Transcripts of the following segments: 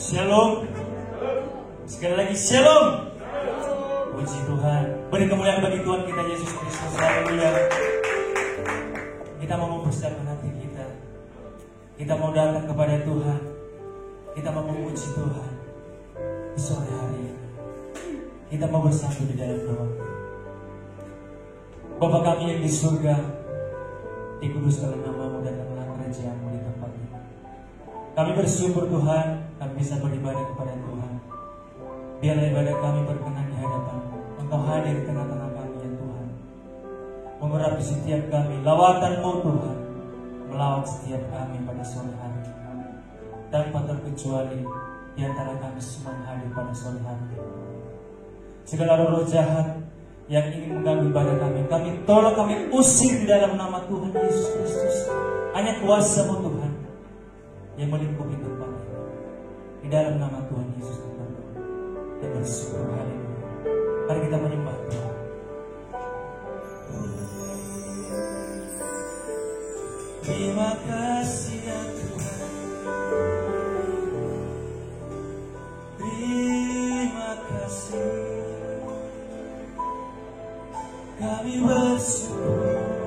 Shalom. Sekali lagi shalom. Puji Tuhan. Beri kemuliaan bagi Tuhan kita Yesus Kristus. Haleluya. Kita mau mempersiapkan hati kita. Kita mau datang kepada Tuhan. Kita mau memuji Tuhan di sore hari ini. Kita mau bersatu di dalam doa. Bapa kami yang di surga, dikuduskanlah namamu, datanglah kerajaanmu di tempat ini. Kami bersyukur Tuhan, kami bisa beribadah kepada Tuhan. Biarlah ibadah kami berkenan di hadapan-Mu. Engkau hadir di tengah-tengah kami ya Tuhan. Mengurapi setiap kami, lawatan-Mu Tuhan, melawat setiap kami pada sore hari. Tanpa terkecuali di antara kami semua yang hadir pada sore hari. Segala roh jahat yang ingin mengganggu ibadah kami tolong, kami usir di dalam nama Tuhan Yesus Kristus. Hanya kuasa-Mu Tuhan yang melingkupi tempat ini. Di dalam nama Tuhan Yesus kita berdoa dan bersyukur. Haleluya. Mari kita menyembah Tuhan. Terima kasih ya Tuhan. Terima kasih. Kami bersyukur.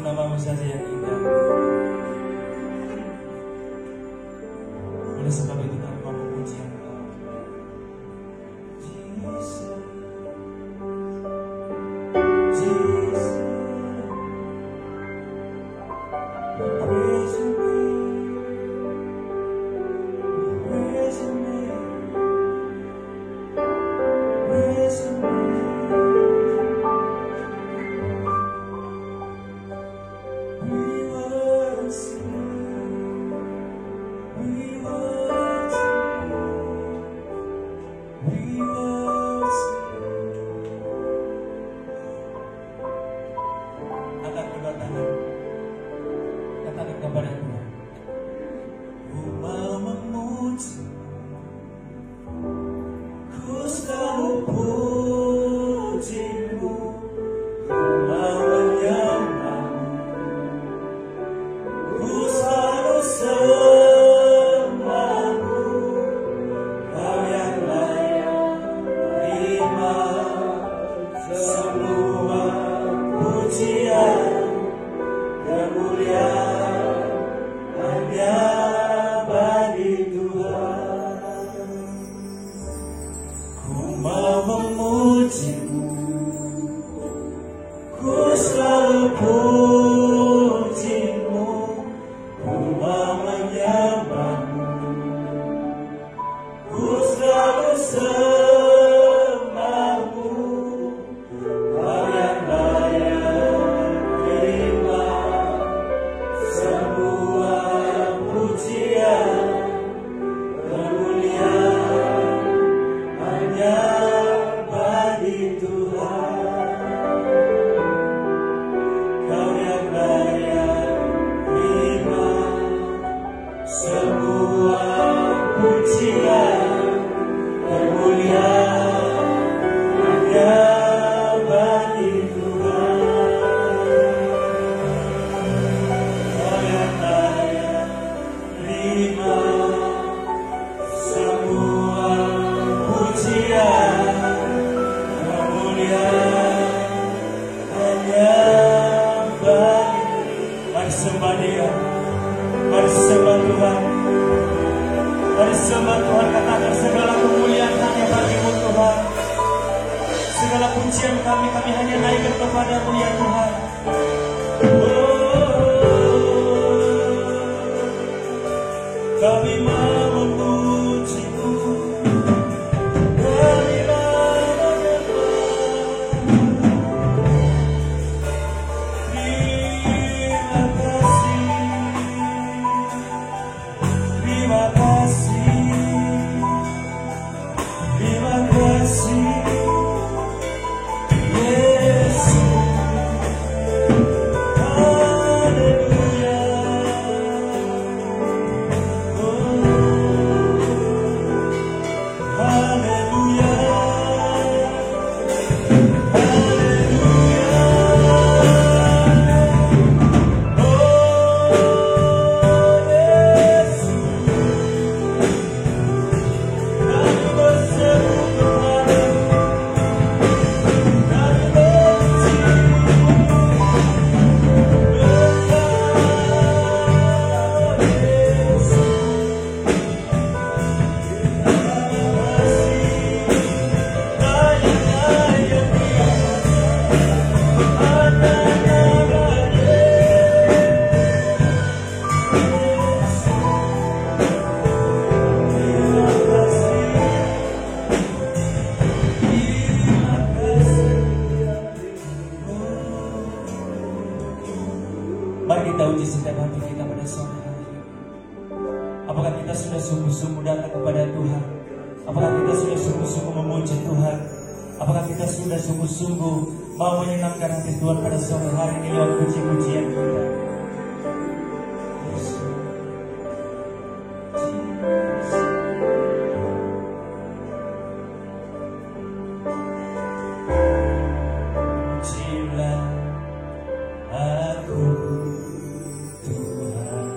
nama-Mu saja yang indah. Oleh sebab itu kami mau memuji Engkau. Katakan kepada Tuhan, ku mau memuji, ku selalu puji-Mu, ku mau menyembah-Mu, ku selalu sembah-Mu, Kau yang layak terima semua pujian. Kemuliaan hanya bagi Tuhan. Ku mau memuji-Mu, ku selalu puji-Mu, ku mau menyembah-Mu, ku selalu sembah-Mu, Kau yang layak terima semua pujian. Kemuliaan hanya bagi Tuhan. Kau yang layak terima semua pujian. Kemuliaan hanya bagi Tuhan. Kau yang layak terima semua pujian. Kemuliaan hanya bagi. Mari sembah Dia, mari sembah Tuhan, mari sembah Tuhan. Katakan segala kemuliaan hanya bagi-Mu Tuhan. Segala pujian kami hanya naikkan kepada-Mu ya Tuhan. Kami mau memuji-Mu, kami mau menyembah. Terima kasih, terima kasih, terima kasih, Yesus. Haleluya. Haleluya, haleluya, oh Yesus, kami berseru kepada-Mu, kami benci-Mu, Mari kita uji setiap hati kita pada sore hari ini. Apakah kita sudah sungguh-sungguh datang kepada Tuhan? Apakah kita sudah sungguh-sungguh memuji Tuhan? Apakah kita sudah sungguh-sungguh mau menyenangkan hati Tuhan pada sore hari ini lewat puji-pujian kita? Pujilah aku Tuhan,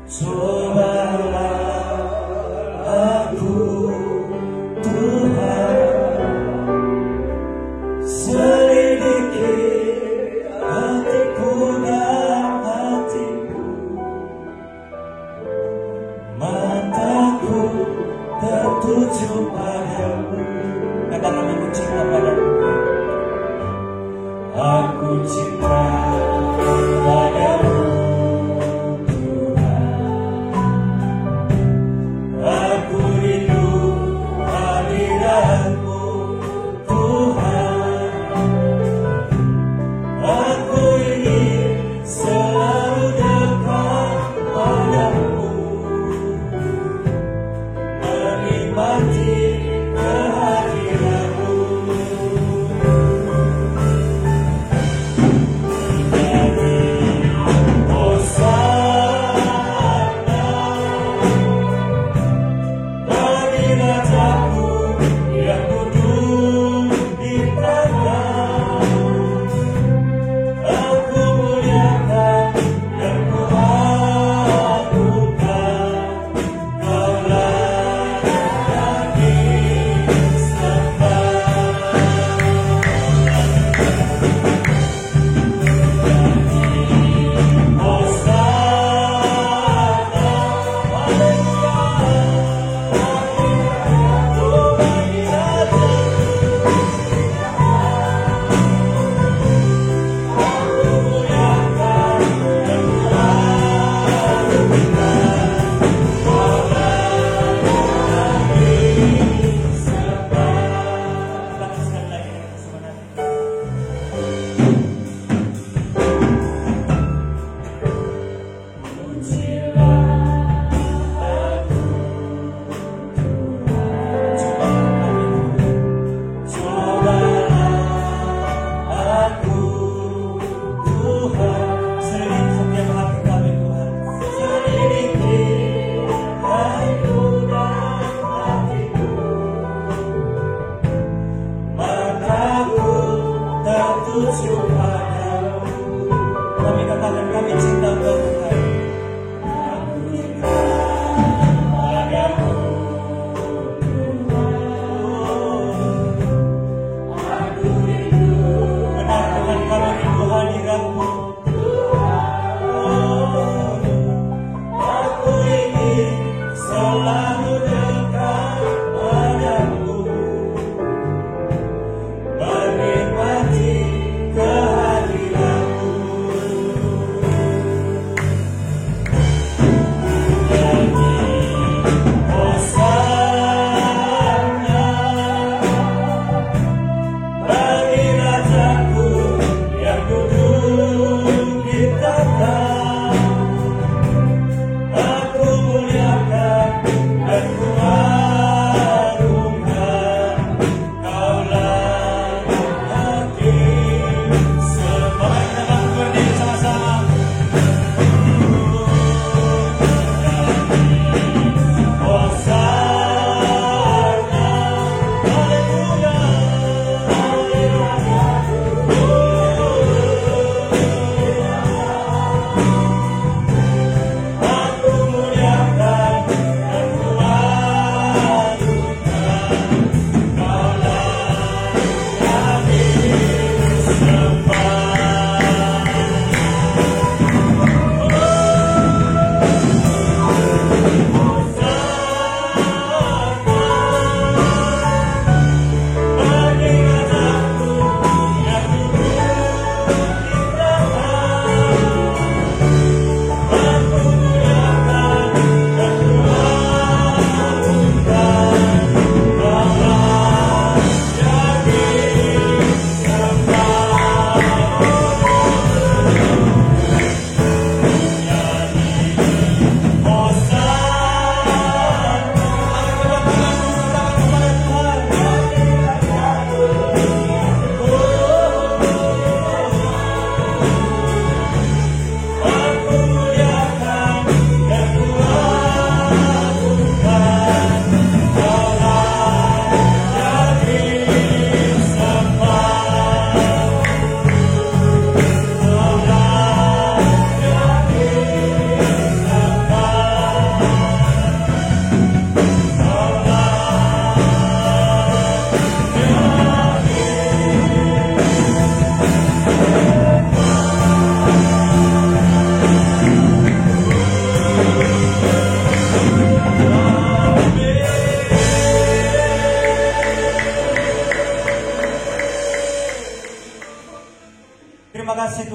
cobalah aku Tuhan, selidiki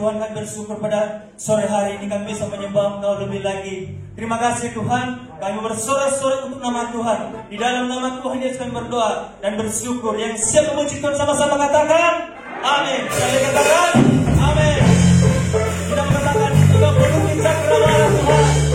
Tuhan, kami bersyukur pada sore hari ini kami bisa menyembah Engkau lebih lagi. Terima kasih Tuhan, kami bersorak-sorai untuk nama Tuhan. Di dalam nama Tuhan Yesus kami berdoa dan bersyukur. Yang siap memuji Tuhan sama-sama katakan amin. Kami katakan amin. Kita mengatakan juga penuhi cakrawala Tuhan.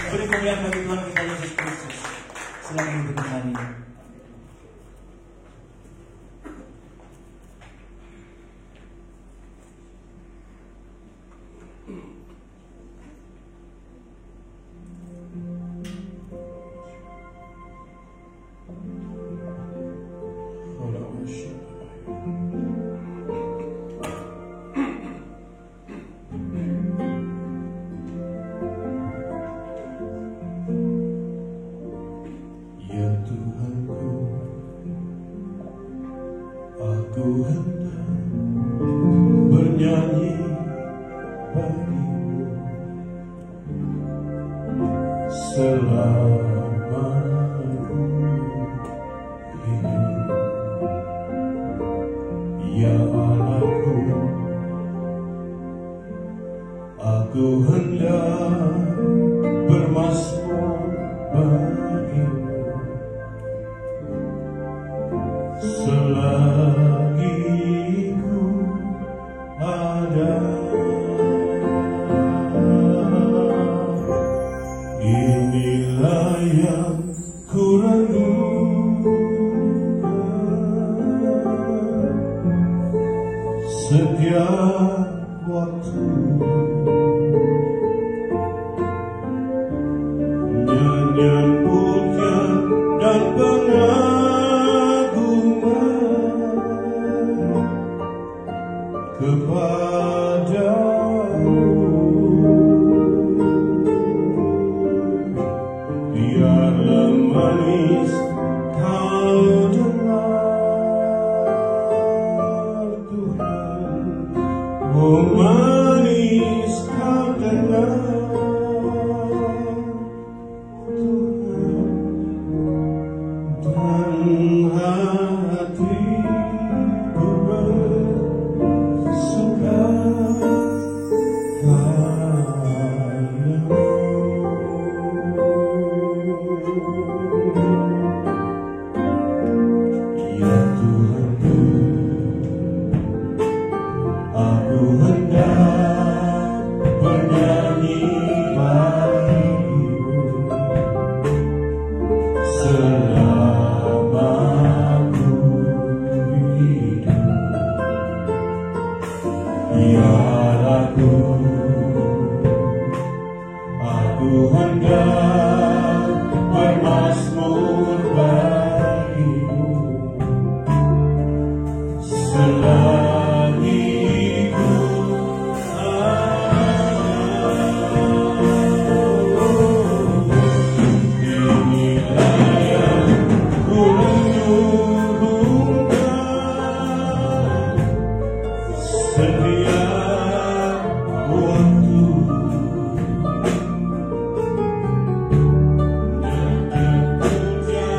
Beri kemuliaan bagi Tuhan kita Yesus Kristus. Silakan duduk kembali. Aku hendak bernyanyi bagimu selama aku hidup. Ya Allahku, aku hendak bermazmur bagimu selagi ku ada. Inilah yang ku rindukan setiap waktu. Nyanyian pujian dan pengagungan kepadamu. Biarlah manis kau dengar Tuhan, oh manis kau dengar Tuhan, dan hatiku bersuka ya Tuhanku, aku hendak bernyanyi bagimu selama aku hidup. Ya Allahku, aku hendak bermazmur bagimu selagi ku ada. Inilah yang ku rindukan setiap waktu. Nyanyian pujian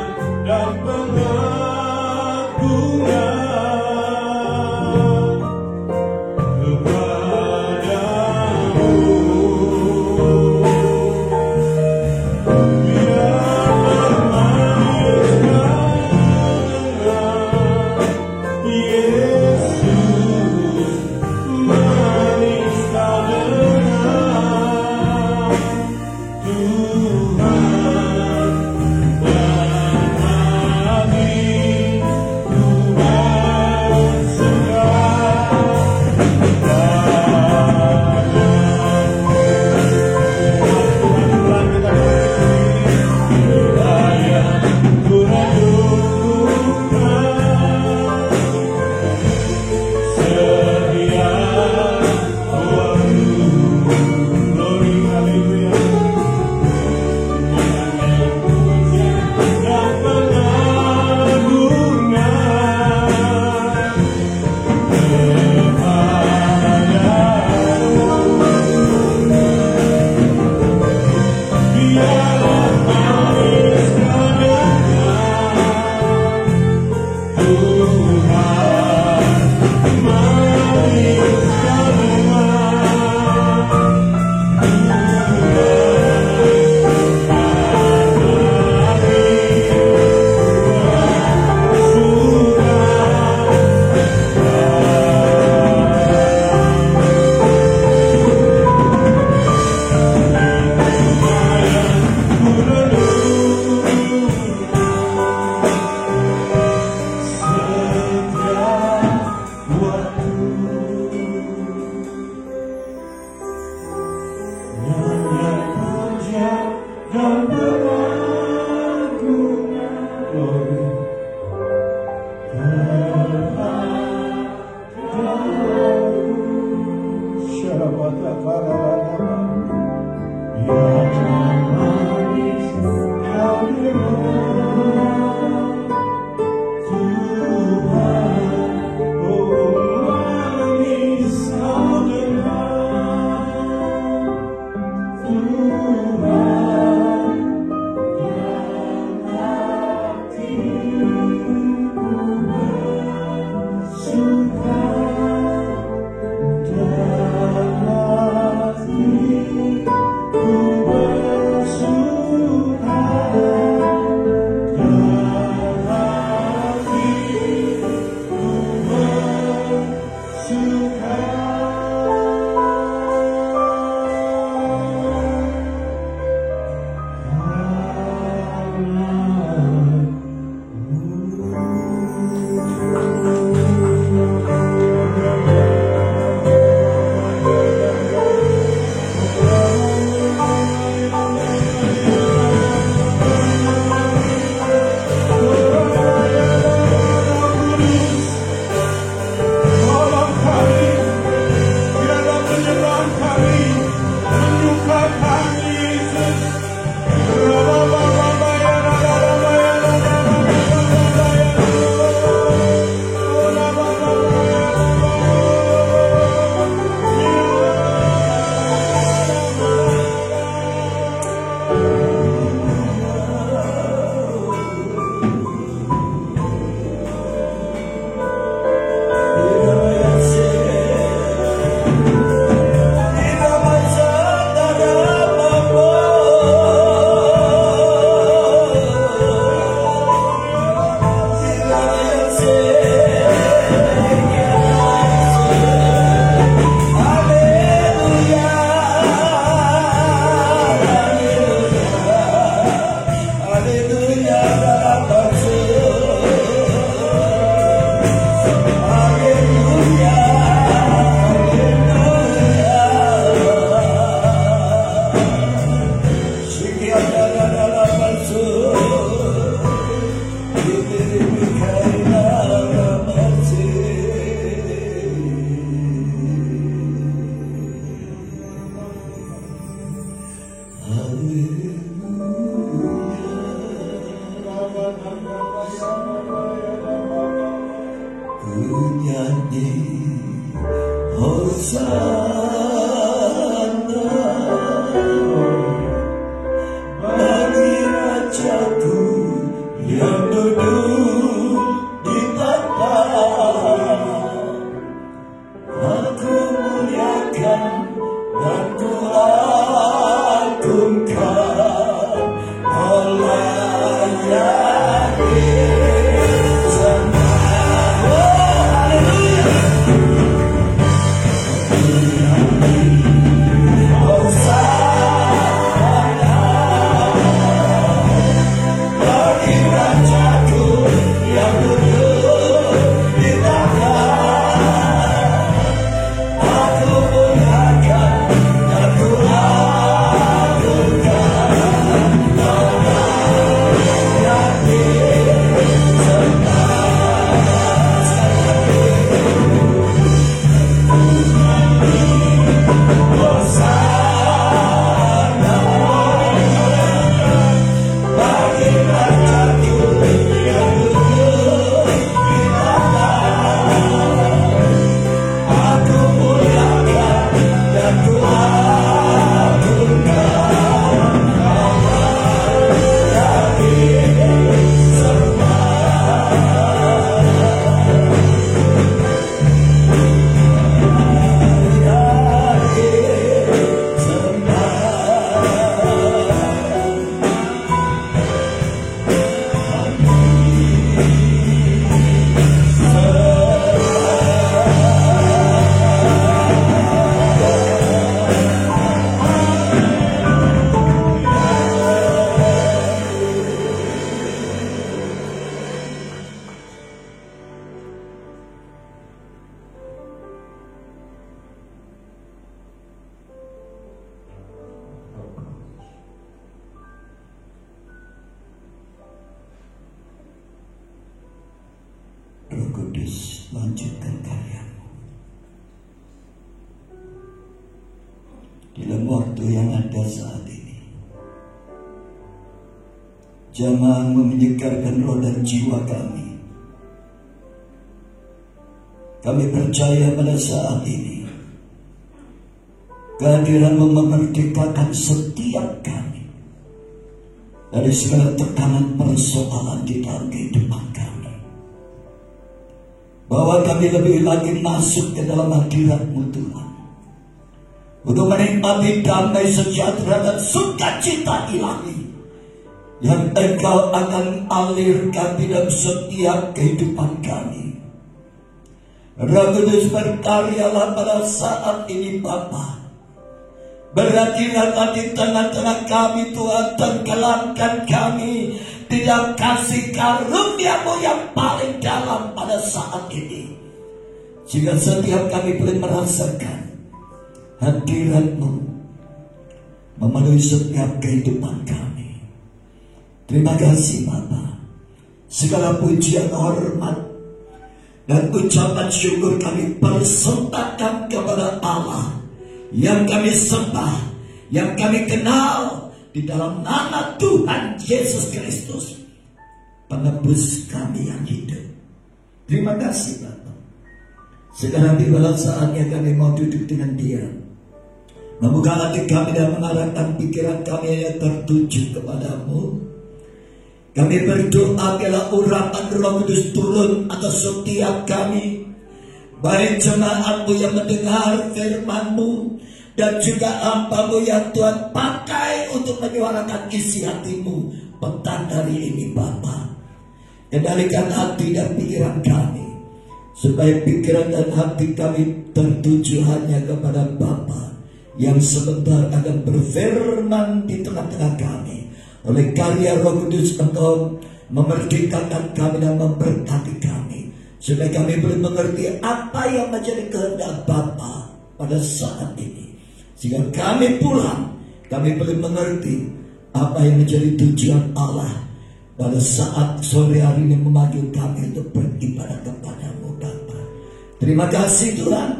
dan pengagungan. Glory. Nyanyi Hosana bagi Rajaku yang duduk di tahta. Aku muliakan dan ku agungkan melayani Raja Kudus, lanjutkan karyamu. Dalam waktu yang ada saat ini, jamaah-Mu menyegarkan roh dan jiwa kami. Kami percaya pada saat ini kehadiran-Mu memerdekakan setiap kami dari segala tekanan persoalan di dalam kehidupan kami, bahwa kami lebih lagi masuk ke dalam hadirat-Mu Tuhan, untuk menikmati damai sejahtera dan sukacita ilahi yang Engkau akan alirkan di dalam setiap kehidupan kami. Roh Kudus, berkaryalah pada saat ini Bapa. Berhadiratlah di tengah-tengah kami Tuhan, tenggelamkan kami di dalam kasih karunia-Mu yang paling dalam pada saat ini, sehingga setiap kami boleh merasakan hadirat-Mu memenuhi setiap kehidupan kami. Terima kasih Bapa. Segala pujian, hormat, dan ucapan syukur kami persembahkan kepada Allah yang kami sembah, yang kami kenal di dalam nama Tuhan Yesus Kristus, penebus kami yang hidup. Terima kasih Bapa. Sekarang tibalah saatnya kami mau duduk dengan diam, membuka hati kami dan mengarahkan pikiran kami yang tertuju kepadamu. Kami berdoa biarlah urapan Roh Kudus turun atas setiap kami, baik jemaat-Mu yang mendengar firman-Mu dan juga hamba-Mu yang Tuhan pakai untuk menyuarakan isi hati-Mu petang hari ini Bapa. Kendalikan hati dan pikiran kami, supaya pikiran dan hati kami tertuju hanya kepada Bapa yang sebentar akan berfirman di tengah-tengah kami. Oleh karya Roh Kudus Engkau memerdekakan kami dan memberkati kami, supaya kami boleh mengerti apa yang menjadi kehendak Bapa pada saat ini, sehingga kami pulang, kami boleh mengerti apa yang menjadi tujuan Allah pada saat sore hari ini memanggil kami untuk beribadah kepada-Mu Bapa. Terima kasih Tuhan.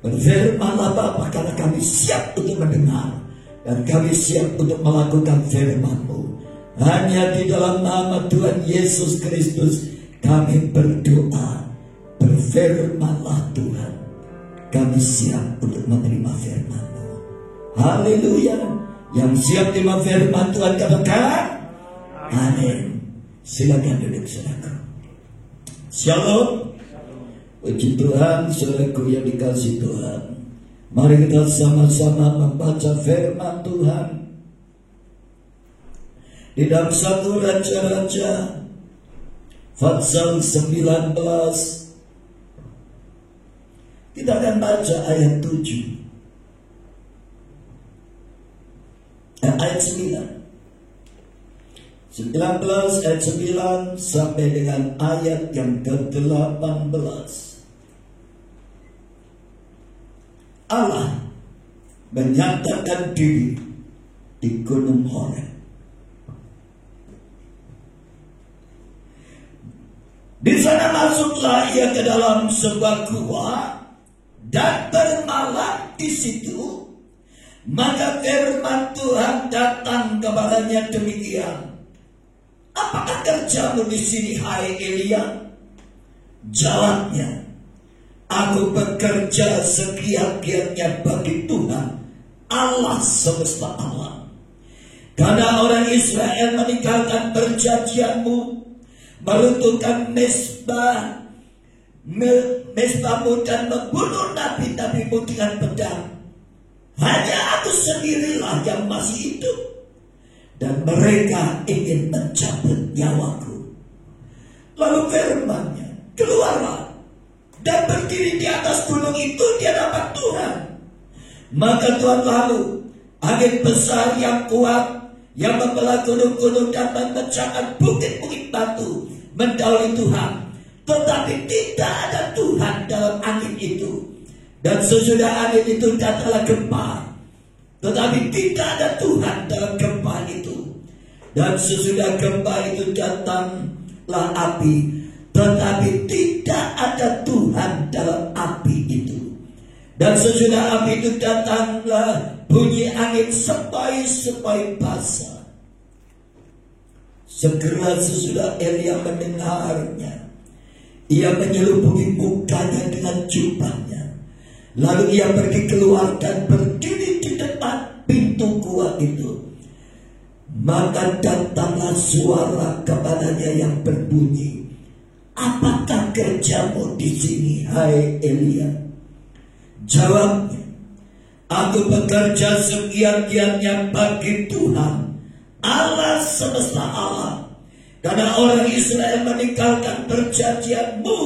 Berfirmanlah Bapa, karena kami siap untuk mendengar dan kami siap untuk melakukan firman-Mu. Hanya di dalam nama Tuhan Yesus Kristus kami berdoa. Berfirmanlah Tuhan, kami siap untuk menerima firman-Mu. Haleluya. Yang siap terima firman Tuhan katakan amin. Silakan duduk saudaraku. Shalom. Puji Tuhan, saudaraku yang dikasihi Tuhan. Mari kita sama-sama membaca firman Tuhan di dalam 1 Raja-Raja pasal 19. Kita akan baca ayat 7. Ayat 9. 19 ayat 9 sampai dengan ayat yang ke-18. Allah menyatakan diri di Gunung Horeb. Di sana masuklah ia ke dalam sebuah gua dan bermalam di situ. Maka firman Tuhan datang kepadanya demikian. Apakah kerjamu di sini, hai Elia? Jawabnya, aku bekerja segiat-giatnya bagi Tuhan, Allah semesta alam. Karena orang Israel meninggalkan perjanjian-Mu, meruntuhkan mesbah-Mu dan membunuh nabi-nabi-Mu dengan pedang. Hanya aku sendirilah yang masih hidup, dan mereka ingin mencabut nyawaku. Lalu firman-Nya, keluarlah dan berdiri di atas gunung itu di hadapan Tuhan. Maka Tuhan lalu angin besar yang kuat yang membelah gunung-gunung dan memecahkan bukit-bukit batu mendahului Tuhan. Tetapi tidak ada Tuhan dalam angin itu. Dan sesudah angin itu datanglah gempa. Tetapi tidak ada Tuhan dalam gempa itu. Dan sesudah gempa itu datanglah api. tetapi tidak ada Tuhan dalam api itu. Dan sesudah api itu datanglah bunyi angin sepoi-sepoi basah. Segera sesudah Elia mendengarnya, ia menyelubungi mukanya dengan jubahnya. Lalu ia pergi keluar dan berdiri di depan pintu gua itu. Maka datanglah suara kepadanya yang berbunyi, apakah kerjamu di sini, hai Elia? Jawabnya, aku bekerja segiat-giatnya bagi Tuhan, Allah semesta alam. Karena orang Israel meninggalkan perjanjianmu,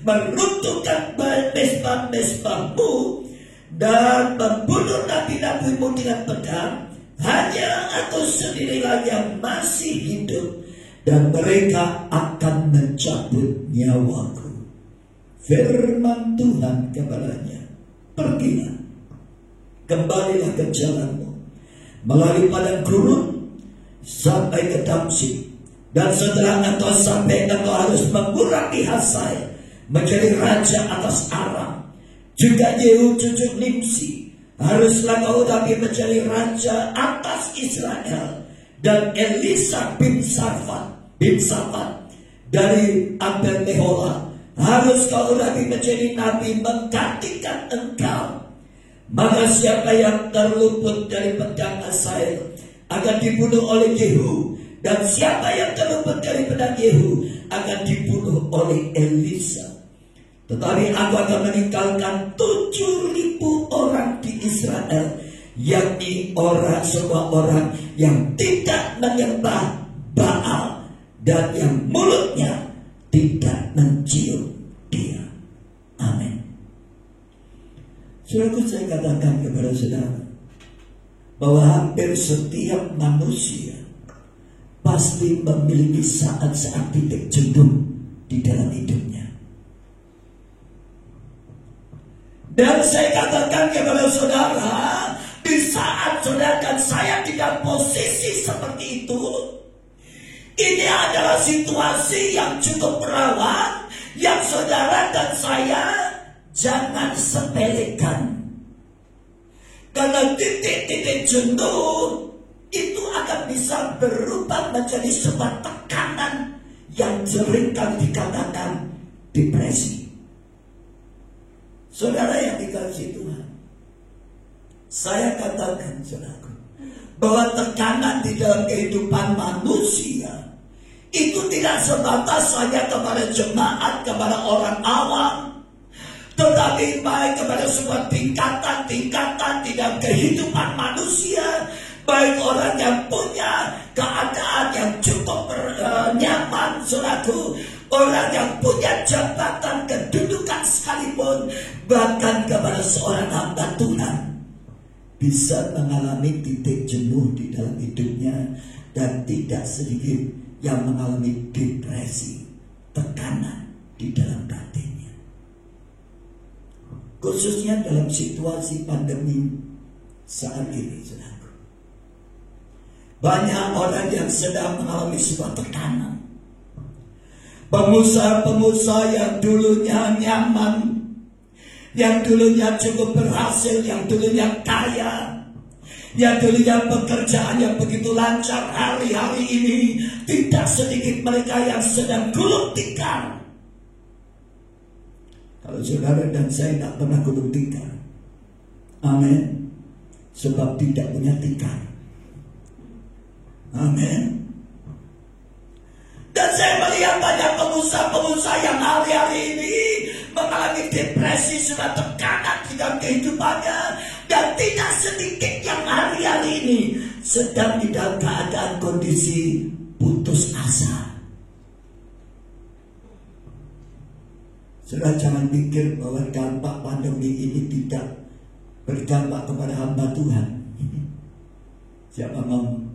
meruntuhkan mesbah-mesbahmu, dan membunuh nabi-nabimu dengan pedang, hanya aku sendirilah yang masih hidup, dan mereka akan mencabut nyawaku. Firman Tuhan kepadanya, pergilah, kembalilah ke jalanmu, melalui padang gurun sampai ke Damsyik. Dan setelah engkau sampai, engkau harus mengurangi Hazael menjadi raja atas Aram. Juga Yehu cucu Nimsi haruslah kau tapi menjadi raja atas Israel. Dan Elisa bin Safat dari Abel Meholah harus kau tapi menjadi nabi menggantikan engkau. Maka siapa yang terluput dari pedang Hazael akan dibunuh oleh Yehu, dan siapa yang terluput dari pedang Yehu akan dibunuh oleh Elisa. Tetapi aku akan meninggalkan 7.000 orang di Israel, yakni semua orang yang tidak menyembah Baal dan yang mulutnya tidak mencium dia. Amin. Saudaraku, saya katakan kepada saudara bahwa hampir setiap manusia pasti memiliki saat-saat titik jenuh di dalam hidupnya. Dan saya katakan kepada saudara, di saat saudara dan saya di dalam posisi seperti itu, ini adalah situasi yang cukup rawan, yang saudara dan saya jangan sepelekan. Karena titik-titik jenuh itu akan bisa berubah menjadi sebuah tekanan yang seringkali dikatakan depresi. Saudara yang dikasihi Tuhan, saya katakan saudaraku, bahwa tekanan di dalam kehidupan manusia itu tidak sebatas hanya kepada jemaat, kepada orang awam, tetapi baik kepada sebuah tingkatan-tingkatan di dalam kehidupan manusia. Baik orang yang punya keadaan yang cukup nyaman, saudaraku, orang yang punya jabatan kedudukan sekalipun, bahkan kepada seorang hamba Tuhan, bisa mengalami titik jenuh di dalam hidupnya, dan tidak sedikit yang mengalami depresi, tekanan di dalam batinnya. Khususnya dalam situasi pandemi saat ini, saudara. Banyak orang yang sedang mengalami sebuah tekanan. Pengusaha-pengusaha yang dulunya nyaman, yang dulunya cukup berhasil, yang dulunya kaya, yang dulunya pekerjaan yang begitu lancar, hari-hari ini tidak sedikit mereka yang sedang gulung tikar. Kalau saudara dan saya tidak pernah gulung tikar, amin, sebab tidak punya tikar. Amin. Dan saya melihat banyak pengusaha-pengusaha yang hari-hari ini mengalami depresi, sudah tekanan di dalam kehidupannya, dan tidak sedikit yang hari-hari ini sedang di dalam keadaan kondisi putus asa. Sudah jangan pikir bahwa dampak pandemi ini tidak berdampak kepada hamba Tuhan. Siapa mau?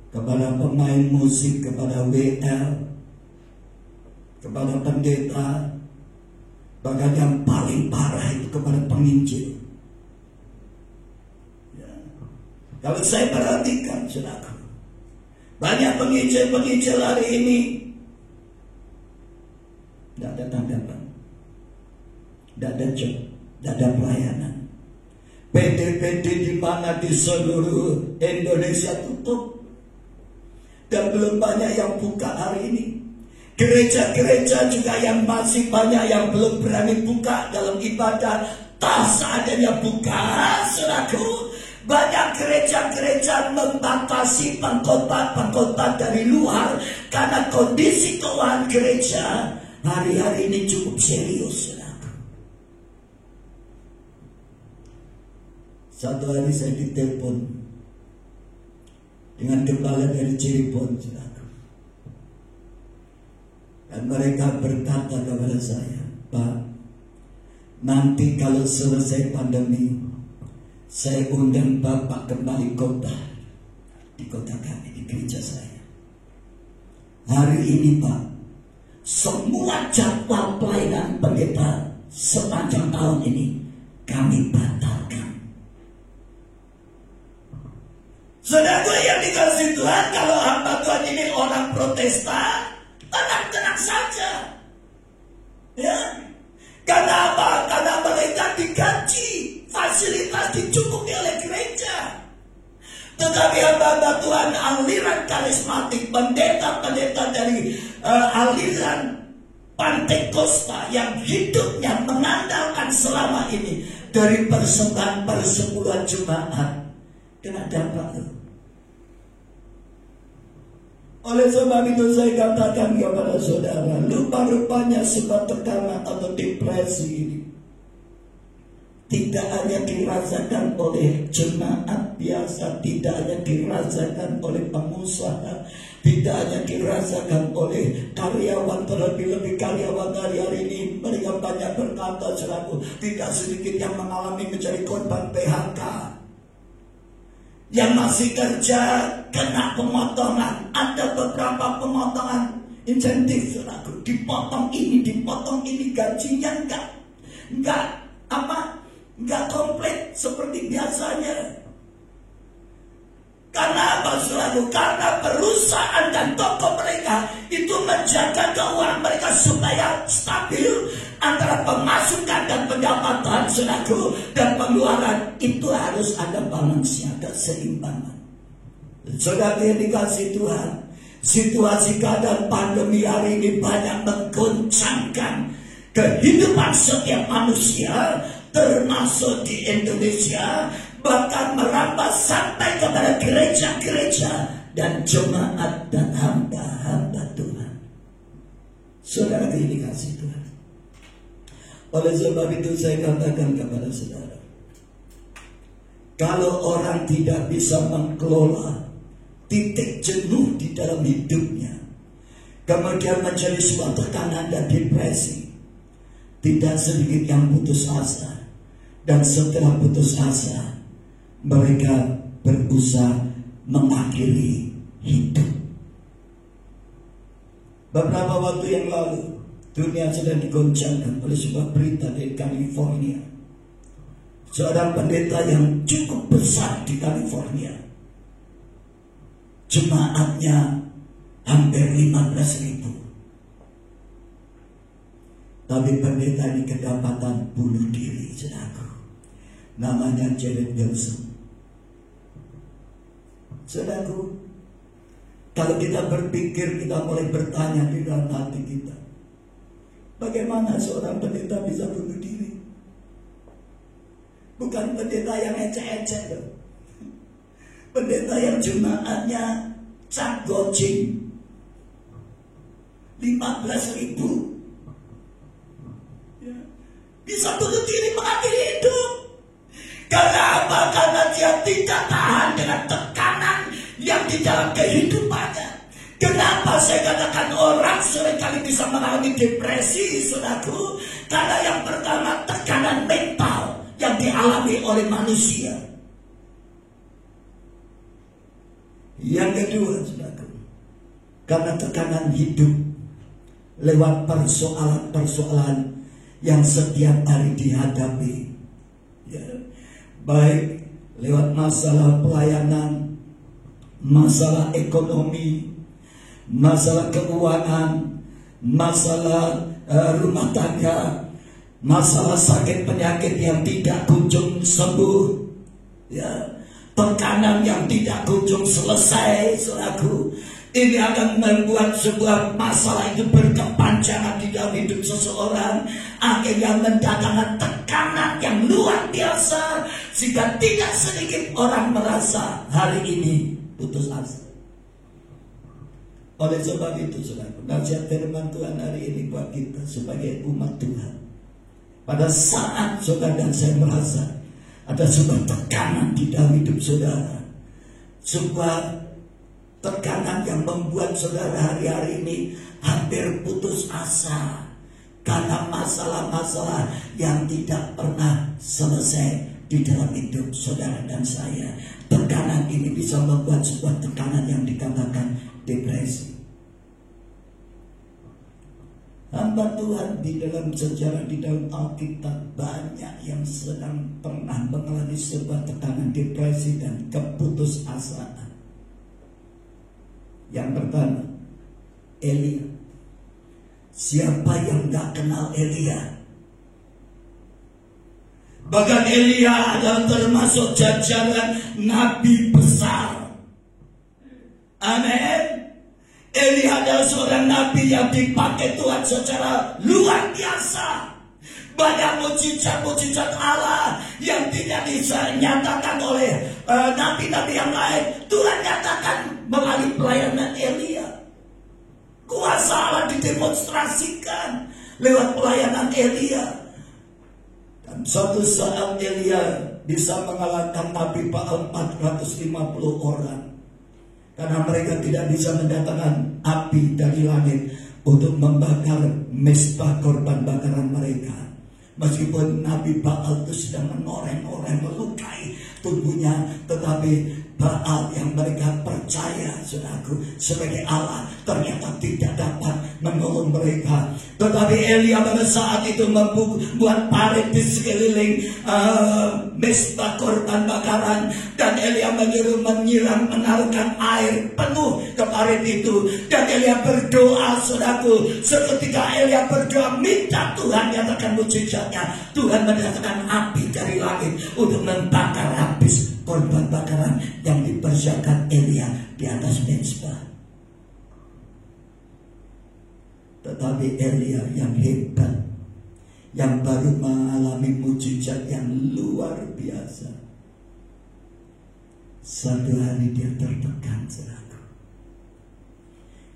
Kepada pemain musik, kepada WL, kepada pendeta, bahkan yang paling parah itu kepada penginjil. Ya. Kalau saya perhatikan, saudara, Banyak penginjil-penginjil hari ini tidak ada tanggapan, tidak ada job, tidak ada pelayanan. PD-PD di mana di seluruh Indonesia tutup, dan belum banyak yang buka hari ini. Gereja-gereja juga yang masih banyak yang belum berani buka dalam ibadah. Tak seadanya buka, saudaraku. Banyak gereja-gereja membatasi pengkhotbah-pengkhotbah dari luar karena kondisi keuangan gereja hari-hari ini cukup serius, saudaraku. Satu hari saya ditelepon dengan gembala dari Cirebon, saudaraku. Dan mereka berkata kepada saya, Pak, nanti kalau selesai pandemi, saya undang Bapak kembali kota, di kota kami, di gereja saya. Hari ini Pak, semua jadwal pelayanan pendeta sepanjang tahun ini kami batalkan. Saudara yang dikasih Tuhan, kalau hamba Tuhan ini orang Protestan, tenang-tenang saja. Ya. Karena apa? Karena mereka digaji, fasilitas dicukupi oleh gereja. Tetapi hamba Tuhan aliran karismatik, pendeta-pendeta dari aliran Pantekosta yang hidupnya mengandalkan selama ini dari persembahan persepuluhan Jumat, kena dampak tuh. Oleh sebab itu saya katakan kepada saudara, rupa-rupanya sebab tekanan atau depresi ini tidak hanya dirasakan oleh jemaat biasa, tidak hanya dirasakan oleh pengusaha, tidak hanya dirasakan oleh karyawan, terlebih-lebih karyawan hari ini mereka banyak berkata selaku tidak sedikit yang mengalami menjadi korban PHK. Yang masih kerja kena pemotongan, ada beberapa pemotongan insentif, saudaraku. Dipotong ini, gajinya enggak komplit seperti biasanya. Karena apa, saudaraku? Karena perusahaan dan toko mereka itu menjaga keuangan mereka supaya stabil antara pemasukan dan pendapatan, saudaraku, dan pengeluaran. Itu harus ada balance-nya, keseimbangan. Saudara yang dikasih Tuhan, situasi keadaan pandemi hari ini banyak menggoncangkan kehidupan setiap manusia, termasuk di Indonesia, bahkan merambat sampai kepada gereja-gereja dan jemaat dan hamba-hamba Tuhan. Saudara yang dikasih Tuhan, oleh sebab itu saya katakan kepada saudara, kalau orang tidak bisa mengelola titik jenuh di dalam hidupnya, kemudian menjadi sebuah tekanan dan depresi, tidak sedikit yang putus asa. Dan setelah putus asa, mereka berusaha mengakhiri hidup. Beberapa waktu yang lalu, dunia sedang digoncangkan oleh sebuah berita dari California. Seorang pendeta yang cukup besar di California, jemaatnya hampir 15.000. Tapi pendeta ini kedapatan bunuh diri, saudaraku. Namanya Jared Wilson. Saudaraku, kalau kita berpikir, kita mulai bertanya di dalam hati kita, bagaimana seorang pendeta bisa bunuh diri? Bukan pendeta yang ecek-ecek loh. Pendeta yang jemaatnya cap gocing 15.000. Ya. Bisa bunuh diri, mengakhiri hidup. Karena apa? Karena dia tidak tahan dengan tekanan yang di dalam kehidupannya. Kenapa saya katakan orang seringkali bisa mengalami depresi, saudaraku? Karena yang pertama, tekanan mental yang dialami oleh manusia. Yang kedua, saudaraku, karena tekanan hidup lewat persoalan-persoalan yang setiap hari dihadapi, ya, baik lewat masalah pelayanan, masalah ekonomi, masalah keuangan, masalah rumah tangga, masalah sakit penyakit yang tidak kunjung sembuh, ya, tekanan yang tidak kunjung selesai, saudaraku. Ini akan membuat sebuah masalah itu berkepanjangan di dalam hidup seseorang, akhirnya mendatangkan tekanan yang luar biasa, sehingga tidak sedikit orang merasa hari ini putus asa. Oleh sebab itu, saudara, nasihat firman Tuhan hari ini buat kita sebagai umat Tuhan. Pada saat saudara dan saya merasa ada sebuah tekanan di dalam hidup saudara, sebuah tekanan yang membuat saudara hari-hari ini hampir putus asa karena masalah-masalah yang tidak pernah selesai di dalam hidup saudara dan saya. Tekanan ini bisa membuat sebuah tekanan yang dikatakan depresi. Hamba Tuhan di dalam sejarah, di dalam Alkitab, banyak yang sedang pernah mengalami sebuah tekanan depresi dan keputusasaan. Yang pertama, Elia. Siapa yang gak kenal Elia? Bahkan Elia adalah termasuk jajaran nabi besar. Amin. Elia adalah seorang nabi yang dipakai Tuhan secara luar biasa. Banyak mujizat-mujizat Allah yang tidak bisa dinyatakan oleh nabi-nabi yang lain, Tuhan nyatakan melalui pelayanan Elia. Kuasa Allah didemonstrasikan lewat pelayanan Elia. Dan suatu saat Elia bisa mengalahkan Nabi Baal 450 orang. Karena mereka tidak bisa mendatangkan api dari langit untuk membakar mezbah korban bakaran mereka. Meskipun Nabi Baal itu sedang menoreh-noreh, melukai tubuhnya, tetapi Baal yang mereka percaya, saudaraku, sebagai Allah, ternyata tidak dapat menolong mereka. Tetapi Elia pada saat itu membuat parit di sekeliling mezbah korban bakaran, dan Elia menyuruh menaruhkan air penuh ke parit itu, dan Elia berdoa, saudaraku. Seketika Elia berdoa minta Tuhan nyatakan mujizatnya. Tuhan mendatangkan api dari langit untuk membakar habis korban bakaran yang dipersiapkan Elia di atas mezbah. Tetapi Elia yang hebat, yang baru mengalami mujizat yang luar biasa, satu hari dia tertekan, saudara.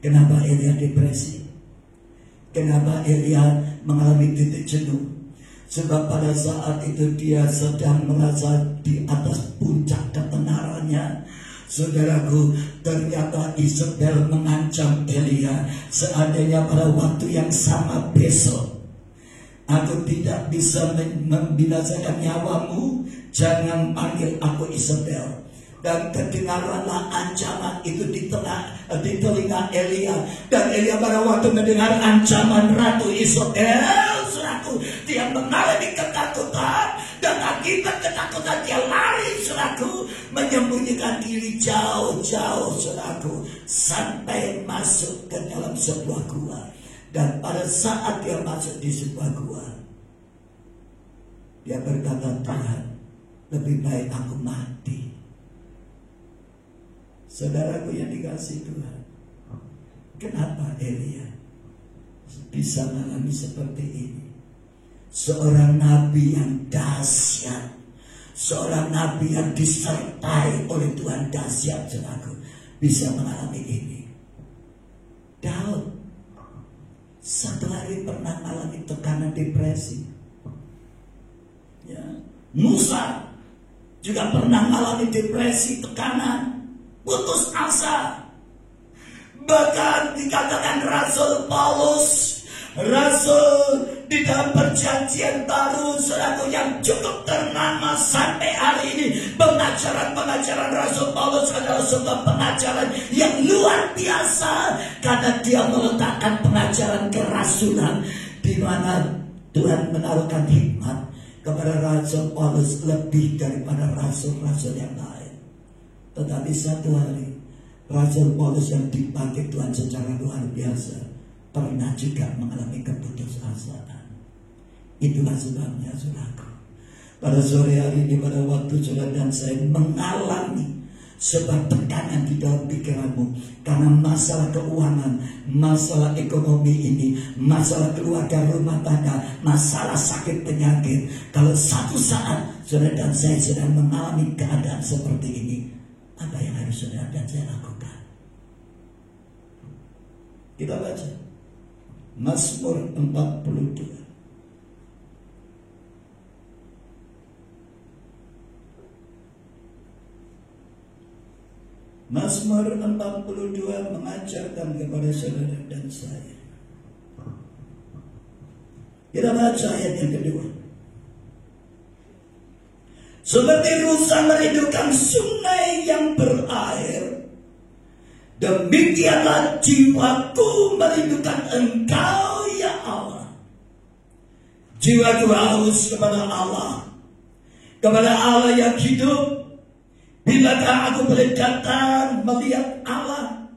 Kenapa Elia depresi? Kenapa Elia mengalami titik jenuh? Sebab pada saat itu dia sedang merasa di atas puncak ketenarannya. Saudaraku, ternyata Isabel mengancam Elia, seandainya pada waktu yang sama besok aku tidak bisa membinasakan nyawamu, jangan panggil aku Isabel. Dan kedengaranlah ancaman itu di telinga Elia. Dan Elia pada waktu mendengar ancaman Ratu Isabel, saudaraku, dia mengalami ketakutan. Dan akibat ketakutan dia lari, saudaraku, menyembunyikan diri jauh-jauh, saudaraku, sampai masuk ke dalam sebuah gua. Dan pada saat dia masuk di sebuah gua, dia berkata, Tuhan, lebih baik aku mati. Saudaraku yang dikasihi Tuhan, kenapa Elia bisa mengalami seperti ini? Seorang nabi yang dahsyat, seorang nabi yang disertai oleh Tuhan dahsyat, saudaraku, bisa mengalami ini. Daud satu hari pernah mengalami tekanan depresi. Ya. Musa juga pernah mengalami depresi, tekanan, putus asa. Bahkan dikatakan Rasul Paulus, Rasul di dalam perjanjian baru, saudaraku, yang cukup ternama sampai hari ini, pengajaran Rasul Paulus adalah sebuah pengajaran yang luar biasa, karena dia meletakkan pengajaran kerasulan, di mana Tuhan menaruhkan hikmat kepada Rasul Paulus lebih daripada rasul-rasul yang lain. Tetapi satu hari Rasul Paulus yang dipakai Tuhan secara luar biasa pernah juga mengalami keputusasaan. Itulah sebabnya saudaraku, pada sore hari ini, pada waktu saudara dan saya mengalami sebuah tekanan di dalam pikiranmu karena masalah keuangan, masalah ekonomi ini, masalah keluarga rumah tangga, masalah sakit penyakit. Kalau satu saat saudara dan saya sedang mengalami keadaan seperti ini, apa yang harus saudara dan saya lakukan? Kita baca Mazmur 42. Mazmur 42 mengajarkan kepada saudara dan saya. Kita baca ayat yang kedua. Seperti rusa merindukan sungai yang berair, demikianlah jiwaku merindukan Engkau ya Allah. Jiwaku haus kepada Allah yang hidup. Bilakah aku boleh datang melihat Allah?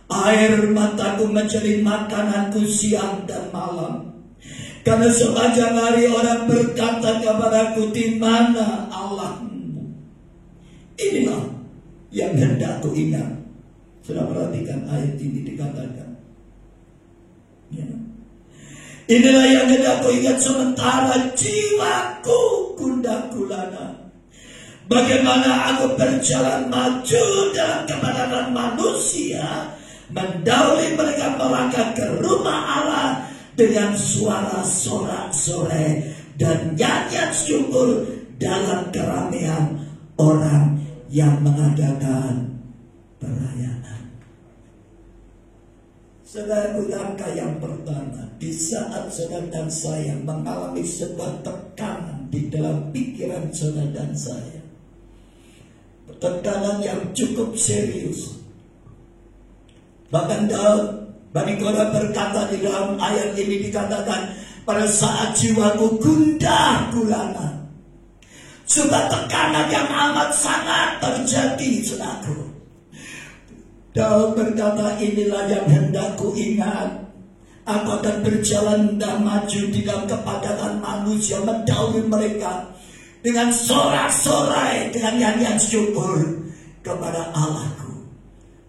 Air mataku menjadi makananku siang dan malam. Karena sepanjang hari orang berkata kepadaku, di mana Allahmu? Inilah yang hendak ku ingat. Sudah perhatikan ayat ini dikatakan. Ya. Inilah yang hendak ku ingat sementara jiwaku gundah gulana. Bagaimana aku berjalan maju dalam kebenaran manusia, mendahului mereka melangkah ke rumah Allah dengan suara sorak-sorai dan nyanyian syukur dalam keramaian orang yang mengadakan perayaan. Saudaraku, langkah yang pertama, di saat saudara dan saya mengalami sebuah tekanan di dalam pikiran saudara dan saya, tekanan yang cukup serius. Bahkan Bani Korah berkata di dalam ayat ini dikatakan, pada saat jiwaku gundah gulana. Sebuah tekanan yang amat sangat terjadi, saudaraku. Daud berkata, inilah yang hendak ku ingat. Aku akan berjalan dan maju di dalam kepadatan manusia, mendahului mereka dengan sorak-sorai, dengan nyanyian syukur kepada Allahku.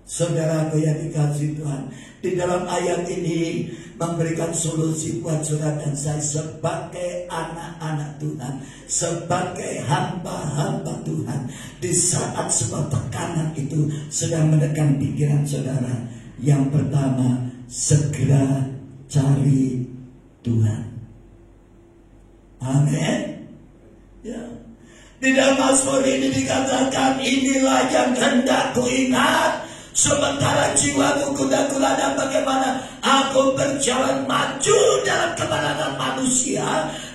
Saudaraku yang dikasihi Tuhan, di dalam ayat ini memberikan solusi buat saudara dan saya sebagai anak-anak Tuhan, sebagai hamba-hamba Tuhan. Di saat sebuah tekanan itu sedang menekan pikiran saudara, yang pertama, segera cari Tuhan. Amin. Ya. Di dalam Mazmur ini dikatakan, inilah yang hendak ku ingat sementara jiwaku gundah gulana. Bagaimana aku berjalan maju dalam kebenaran manusia,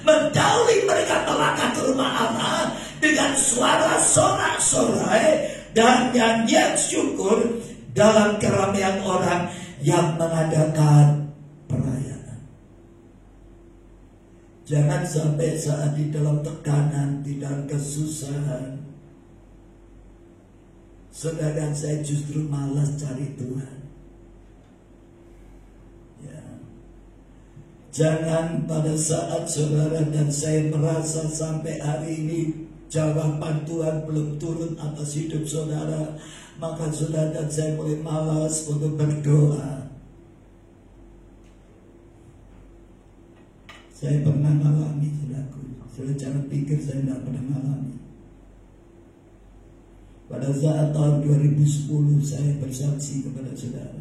mendahului mereka melangkah ke rumah Allah dengan suara sorak-sorai dan nyanyian syukur dalam keramaian orang yang mengadakan perayaan. Jangan sampai saat di dalam tekanan, di dalam kesusahan, saudara dan saya justru malas cari Tuhan. Ya. Jangan pada saat saudara dan saya merasa sampai hari ini jawaban Tuhan belum turun atas hidup saudara, maka saudara dan saya mulai malas untuk berdoa. Saya pernah mengalami, saudara jangan pikir saya tidak pernah mengalami. Pada saat tahun 2010 saya bersaksi kepada saudara,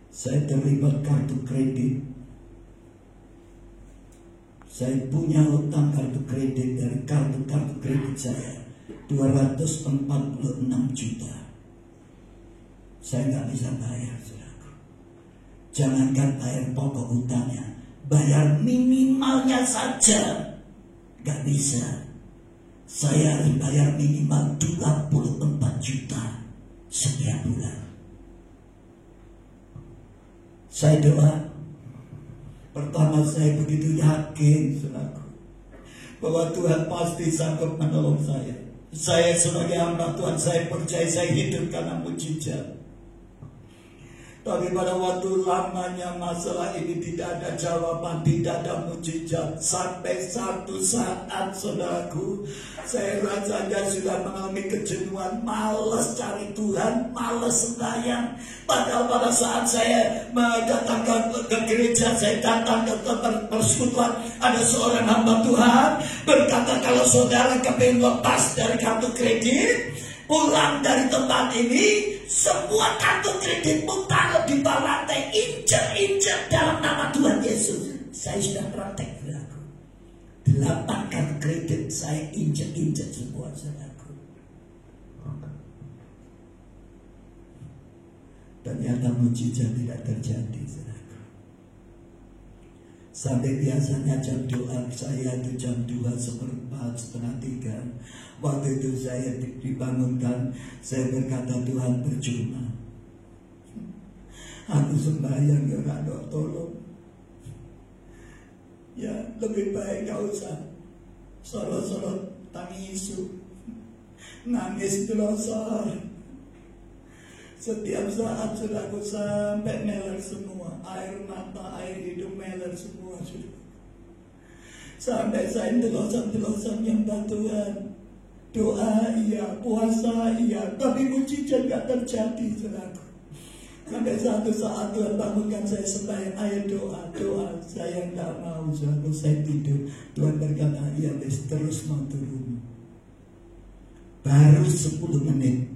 saya terlibat kartu kredit. Saya punya utang kartu kredit, dari kartu kredit saya 246 juta. Saya nggak bisa bayar, saudaraku. Jangankan bayar pokok utangnya, bayar minimalnya saja nggak bisa. Saya harus bayar minimal 24 juta setiap bulan. Saya doa, pertama saya begitu yakin, saudaraku, bahwa Tuhan pasti sanggup menolong saya. Saya sebagai hamba Tuhan, saya percaya saya hidup karena mujizat. Tapi pada waktu lamanya masalah ini tidak ada jawaban, tidak ada mujizat. Sampai satu saat, saudaraku, saya rasanya sudah mengalami kejenuhan, malas cari Tuhan, malas sembahyang. Padahal pada saat saya datang ke gereja, saya datang ke tempat persekutuan, ada seorang hamba Tuhan berkata, kalau saudara kepingin lepas dari kartu kredit, pulang dari tempat ini, semua kartu kreditmu taruh di bawah lantai, injek-injek dalam nama Tuhan Yesus. Saya sudah praktek, saudaraku. 8 kartu kredit saya injek-injek semua, saudaraku. Ternyata mujizat tidak terjadi, saudaraku. Sampai biasanya jam doa saya itu jam 2, 1:15, 2:30. Waktu itu saya dibangunkan, saya berkata, Tuhan percuma. Aku sembahyang ya Rado, tolong. Ya lebih baik gak usah sorot-sorot tangisu, nangis delosor. Setiap saat sudah aku sampai meler semua, air mata, air hidung meler semua sudah. Sampai saya delosor yang Tuhan. Doa iya, puasa iya, tapi mujizat gak terjadi, saudaraku. Sampai satu saat Tuhan bangunkan saya sembahyang, ayo doa, saya gak mau, saudaraku, saya tidur. Tuhan berkata, iya wes, terus mau turun. Baru 10 menit,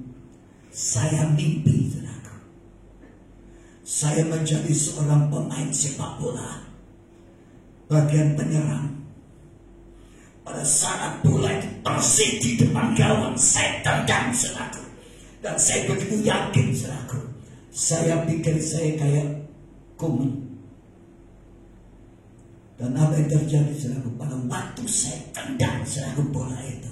saya mimpi, saudaraku. Saya menjadi seorang pemain sepak bola, bagian penyerang. Pada saat bola itu persis di depan gawang, saya tendang, saudaraku. Dan saya begitu yakin, saudaraku. Saya pikir saya kayak kuman. Dan apa yang terjadi, saudaraku? Pada waktu saya tendang, saudaraku, bola itu,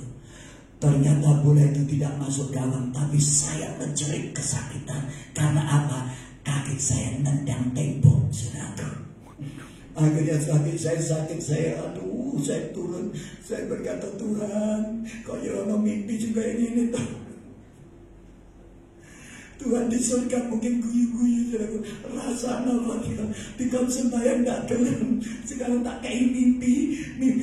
ternyata bola itu tidak masuk gawang, tapi saya menjerit kesakitan. Karena apa? Kaki saya nendang tembok, saudaraku. Akhirnya sakit saya, aduh, saya turun, saya berkata, Tuhan, kau jangan mimpi juga ini Tuhan di surga mungkin guyu-guyu, rasanya lagi di kau sembahyang gak turun. Sekarang tak kayak mimpi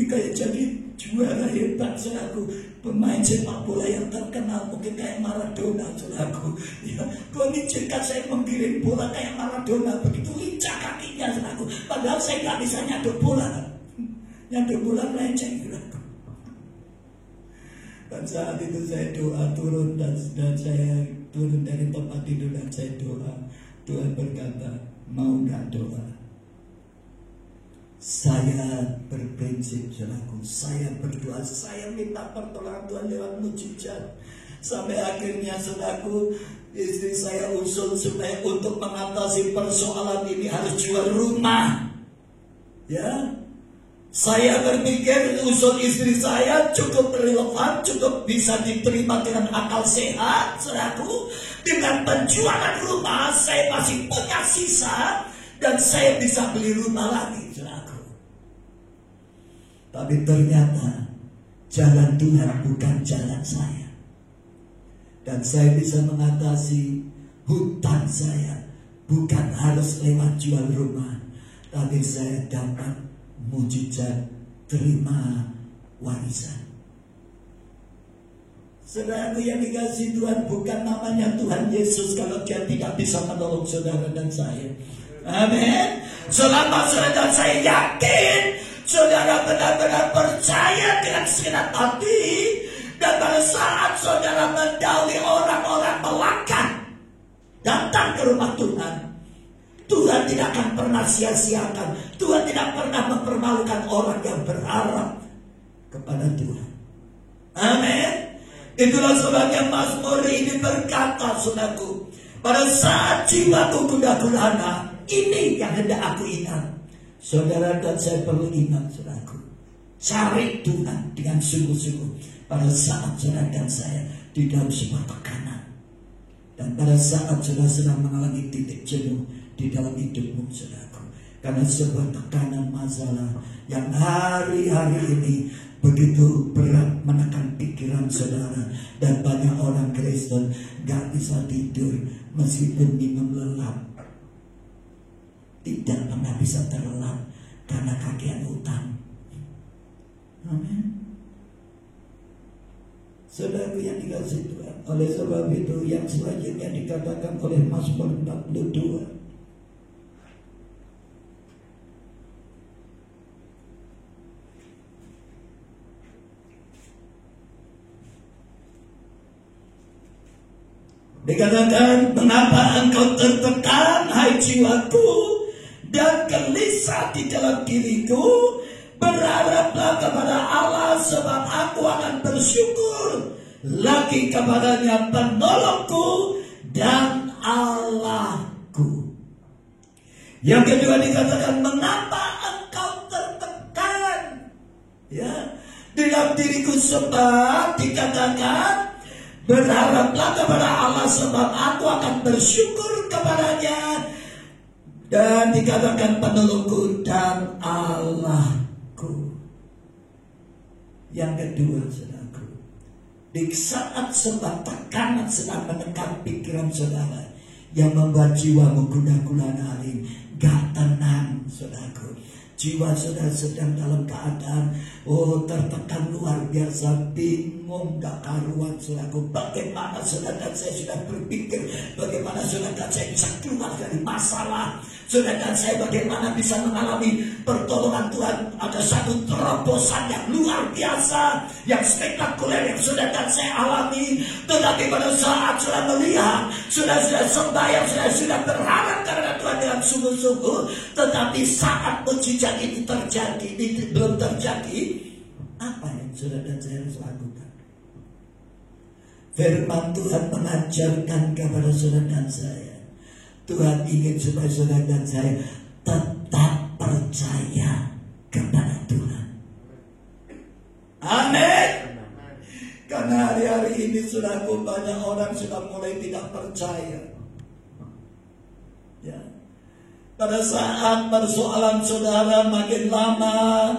kayak jadi juara hebat, saudaraku, pemain sepak bola yang terkenal, mungkin kayak Maradona, saudaraku. Ya, kau izinkan saya menggiring bola kayak Maradona, begitu lincah kakinya, saudaraku. Padahal saya gak bisa nyaduk bola melenceng, saudaraku. Dan saat itu saya doa turun dan saya turun dari tempat tidur dan saya doa. Tuhan berkata, mau gak doa? Saya berprinsip, saudaraku. Saya berdoa, saya minta pertolongan Tuhan lewat mujizat. Sampai akhirnya, saudaraku, istri saya usul supaya untuk mengatasi persoalan ini harus jual rumah. Ya, saya berpikir usul istri saya cukup relevan, cukup bisa diterima dengan akal sehat, saudaraku. Dengan penjualan rumah, saya masih punya sisa dan saya bisa beli rumah lagi, saudaraku. Tapi ternyata jalan Tuhan bukan jalan saya. Dan saya bisa mengatasi hutang saya bukan harus lewat jual rumah, tapi saya dapat mujizat terima warisan. Saudaraku yang dikasih Tuhan, bukan namanya Tuhan Yesus kalau dia tidak bisa menolong saudara dan saya. Amin. Selama saudara dan saya yakin, saudara benar-benar percaya dengan segenap hati, dan pada saat saudara mendahului orang-orang melangkah datang ke rumah Tuhan, Tuhan tidak akan pernah sia-siakan. Tuhan tidak pernah mempermalukan orang yang berharap kepada Tuhan. Amin. Itulah sebabnya Mazmur ini berkata, saudaraku, pada saat jiwaku gundah gulana, ini yang hendak aku ingat. Saudara dan saya perlu ingat, saudaraku, cari Tuhan dengan sungguh-sungguh pada saat saudara dan saya di dalam sebuah tekanan, dan pada saat saudara sedang mengalami titik jenuh di dalam hidupmu, saudaraku, karena sebuah tekanan masalah yang hari-hari ini begitu berat menekan pikiran saudara, dan banyak orang Kristen gak bisa tidur meskipun minum lelap, tidak pernah bisa terlelap karena kakean utang. Amin. Saudara yang dikasih Tuhan, oleh sebab itu yang selanjutnya dikatakan oleh Mazmur 62, dikatakan, mengapa engkau tertekan hai jiwaku, dan gelisah di dalam diriku, berharaplah kepada Allah, sebab aku akan bersyukur lagi kepadanya, penolongku dan Allahku. Yang kedua dikatakan, mengapa engkau tertekan ya dalam diriku, sebab dikatakan berharaplah kepada Allah, sebab aku akan bersyukur kepadanya, dan dikatakan penolongku dan Allahku. Yang kedua, saudaraku, di saat sebab tekanan sedang menekan pikiran saudara, yang membuat jiwamu gundah gulana, gak tenang, saudaraku. Jiwa saudara sedang dalam keadaan tertekan luar biasa, bingung, gak karuan, saudaraku. Bagaimana saudara dan saya sudah berpikir, bagaimana saudara dan saya bisa keluar dari masalah, saudara dan saya bagaimana bisa mengalami pertolongan Tuhan. Ada satu terobosan yang luar biasa, yang spektakuler yang saudara dan saya alami. Tetapi pada saat saudara melihat, sudah sembahyang, sudah berharap karena Tuhan dengan sungguh-sungguh, tetapi saat mujizat itu terjadi, itu belum terjadi, apa yang saudara dan saya harus lakukan? Firman Tuhan mengajarkan kepada saudara dan saya, Tuhan ingin supaya saudara dan saya tetap percaya kepada Tuhan. Amin. Karena hari-hari ini saudaraku, banyak orang sudah mulai tidak percaya. Ya. Pada saat persoalan saudara makin lama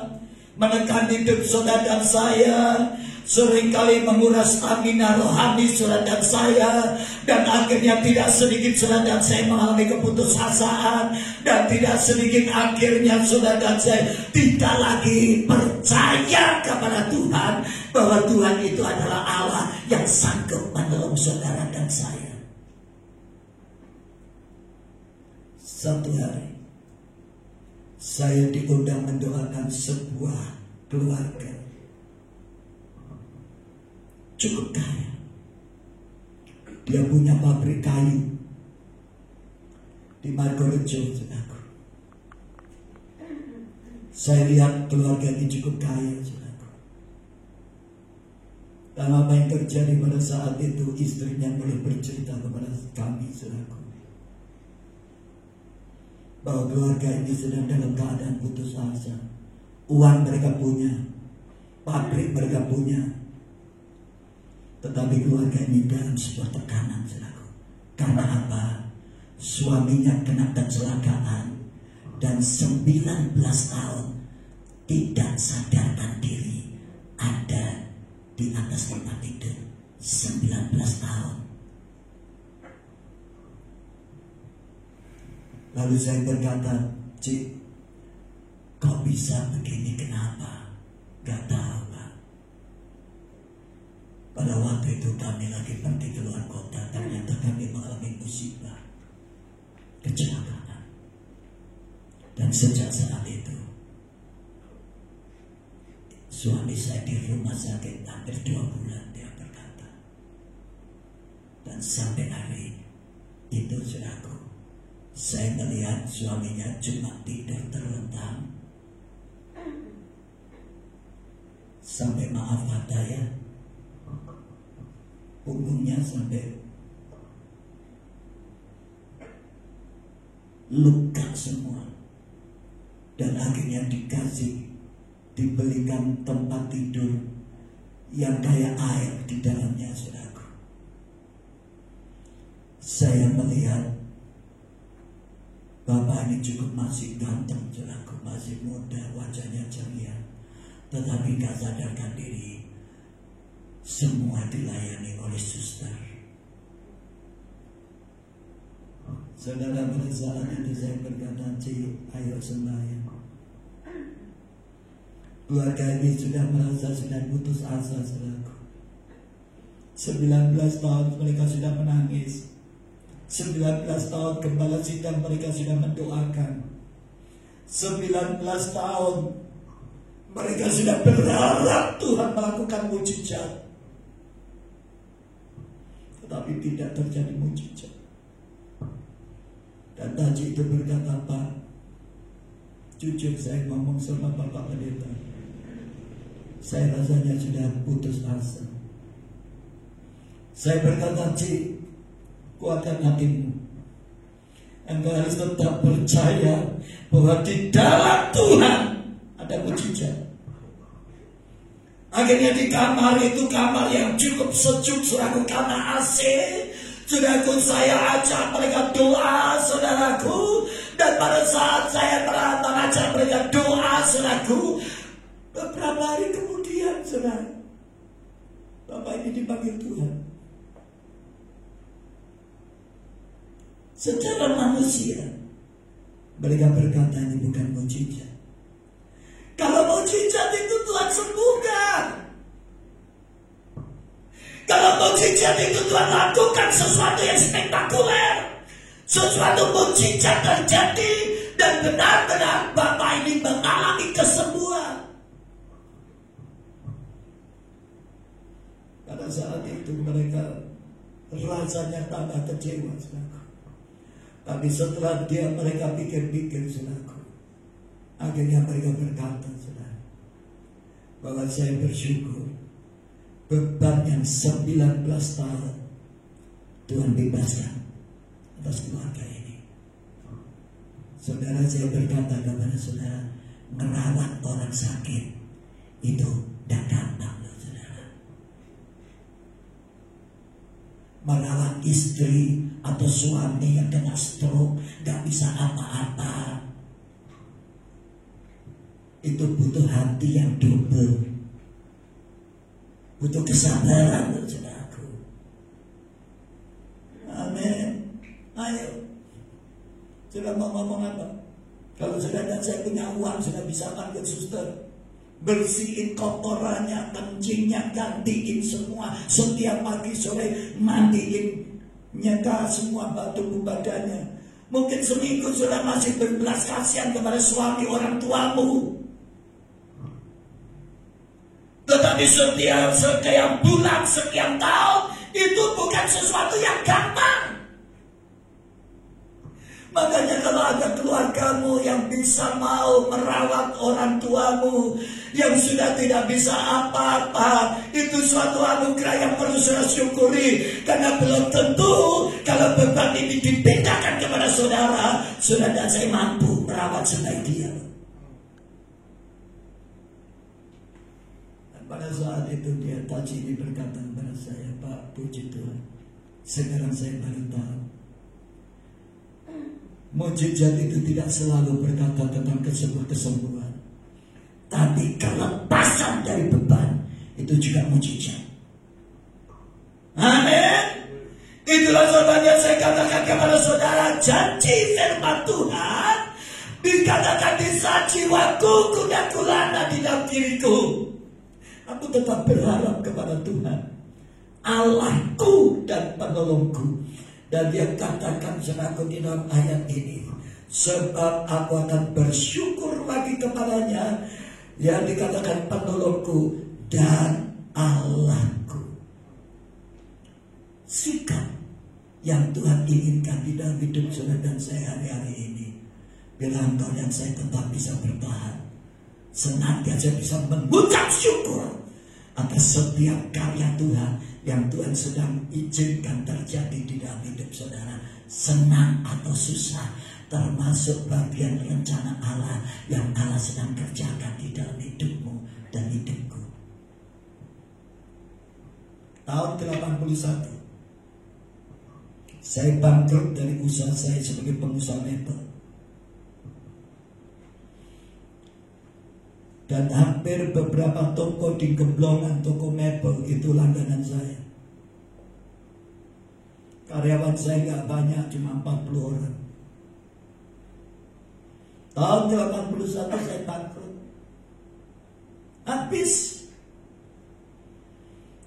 menekan hidup saudara dan saya, seringkali menguras stamina rohani saudara dan saya, dan akhirnya tidak sedikit saudara dan saya mengalami keputusasaan, dan tidak sedikit akhirnya saudara dan saya tidak lagi percaya kepada Tuhan, bahwa Tuhan itu adalah Allah yang sanggup menolong saudara dan saya. Satu hari saya diundang mendoakan sebuah keluarga cukup kaya. Dia punya pabrik kayu di Margorejo, saudaraku. Saya lihat keluarga ini cukup kaya, saudaraku. Dan apa yang terjadi pada saat itu, istrinya mulai bercerita kepada kami, saudaraku, bahwa keluarga ini sedang dalam keadaan putus asa. Uang mereka punya, pabrik mereka punya, tetapi keluarga ini dalam sebuah tekanan, saudaraku. Karena apa? Suaminya kena kecelakaan dan 19 tahun tidak sadarkan diri, ada di atas tempat tidur. 19 tahun. Lalu saya berkata, Cik, kok bisa begini, kenapa? Gak tahu, Pak. Pada waktu itu kami lagi pergi keluar kota, ternyata kami mengalami musibah, kecelakaan. Dan sejak saat itu, suami saya di rumah sakit hampir 2 bulan, dia berkata. Dan sampai hari itu, saudaraku, saya melihat suaminya cuma tidur terlentang. Sampai maaf kata ya, punggungnya sampai luka semua. Dan akhirnya dibelikan tempat tidur yang kayak air di dalamnya, saudaraku. Saya melihat bapak ini cukup masih ganteng, saudaraku, masih muda, wajahnya ceria. tetapi gak sadarkan diri, semua dilayani oleh suster. Saudara, pada saat itu saya berkata, Cik, ayo sembahyang. Keluarga ini sudah merasa sudah putus asa, saudaraku. 19 tahun mereka sudah menangis. 19 tahun gembala sidang mereka sudah mendoakan. 19 tahun mereka sudah berharap Tuhan melakukan mujizat, tetapi tidak terjadi mujizat. Dan Taji itu berkata, Pak, jujur saya ngomong sama Bapak Pendeta, saya rasanya sudah putus asa. Saya berkata, Cik, kuatkan hatimu. Engkau harus tetap percaya bahwa di dalam Tuhan ada mujizat. Akhirnya di kamar itu, kamar yang cukup sejuk, saudaraku, karena AC. Saudaraku, saya ajak mereka doa, saudaraku. Dan pada saat saya mengajak mereka doa, saudaraku, beberapa hari kemudian, saudara, Bapak ini dipanggil Tuhan. Secara manusia, mereka berkata ini bukan mujizat. Kalau mujizat itu Tuhan sembuhkan. Kalau mujizat itu Tuhan lakukan sesuatu yang spektakuler, sesuatu mujizat terjadi, dan benar-benar Bapak ini mengalami kesembuhan. Pada saat itu mereka rasanya tambah kecewa, saudaraku. Tapi setelah mereka pikir-pikir, saudaraku, akhirnya mereka berkata, saudara, bahwa saya bersyukur beban yang 19 tahun Tuhan bebaskan atas keluarga ini. Saudara, saya berkata kepada saudara, merawat orang sakit itu tidak gampang, saudara. Merawat istri atau suami yang kena stroke gak bisa apa-apa, itu butuh hati yang double, butuh kesabaran, saudaraku. Amin. Ayo, sudah mau ngomong apa? Kalau sudah dan saya punya uang, sudah bisa panggil suster, bersihin kotorannya, kencingnya, gantiin semua setiap pagi sore, mandiin, nyeka semua batu badannya. Mungkin seminggu sudah masih berbelas kasihan kepada suami orang tuamu. Tetapi setiap sekian bulan, sekian tahun, itu bukan sesuatu yang gampang. Makanya kalau ada keluargamu yang bisa mau merawat orang tuamu yang sudah tidak bisa apa-apa, itu suatu anugerah yang perlu saudara syukuri. Karena belum tentu kalau beban ini dipindahkan kepada saudara, saudara dan saya mampu merawat selain dia. Dan pada saat itu dia Taji ini berkata kepada saya, Pak, puji Tuhan, sekarang saya baru tahu mujizat itu tidak selalu berkata tentang kesembuhan, tapi kelepasan dari beban itu juga mujizat. Amin. Itulah sebabnya saya katakan kepada saudara, janji firman Tuhan dikatakan di saat jiwaku kuda kulana di dalam diriku. Aku tetap berharap kepada Tuhan, Allahku dan penolongku. Dan dia katakan saudaraku di dalam ayat ini, sebab aku akan bersyukur lagi kepadanya, yang dikatakan penolongku dan Allahku. Sikap yang Tuhan inginkan di dalam hidup saudara dan saya hari-hari ini, bila engkau dan saya tetap bisa bertahan, senantiasa bisa mengucap syukur atas setiap karya Tuhan yang Tuhan sedang izinkan terjadi di dalam hidup saudara, senang atau susah, termasuk bagian rencana Allah yang Allah sedang kerjakan di dalam hidupmu dan hidupku. Tahun 81 saya bangkrut dari usaha saya sebagai pengusaha mebel. Dan hampir beberapa toko di Gemblongan, toko mebel itu langganan saya. Karyawan saya nggak banyak, cuma 40 orang. Tahun 81 saya bangkrut. Habis.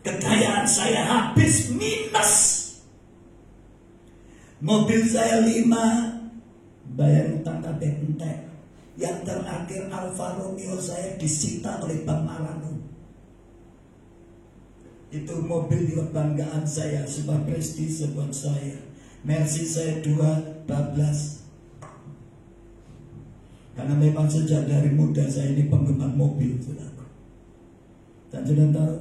Kekayaan saya habis, minus. Mobil saya 5, bayar utang kabeh entek. Yang terakhir Alfa Romeo saya disita oleh Bank Marano. Itu mobil kebanggaan saya, sebuah prestise buat saya. Mercy saya 212. Karena memang sejak dari muda saya ini penggemar mobil, saudara. Dan sudah tahu,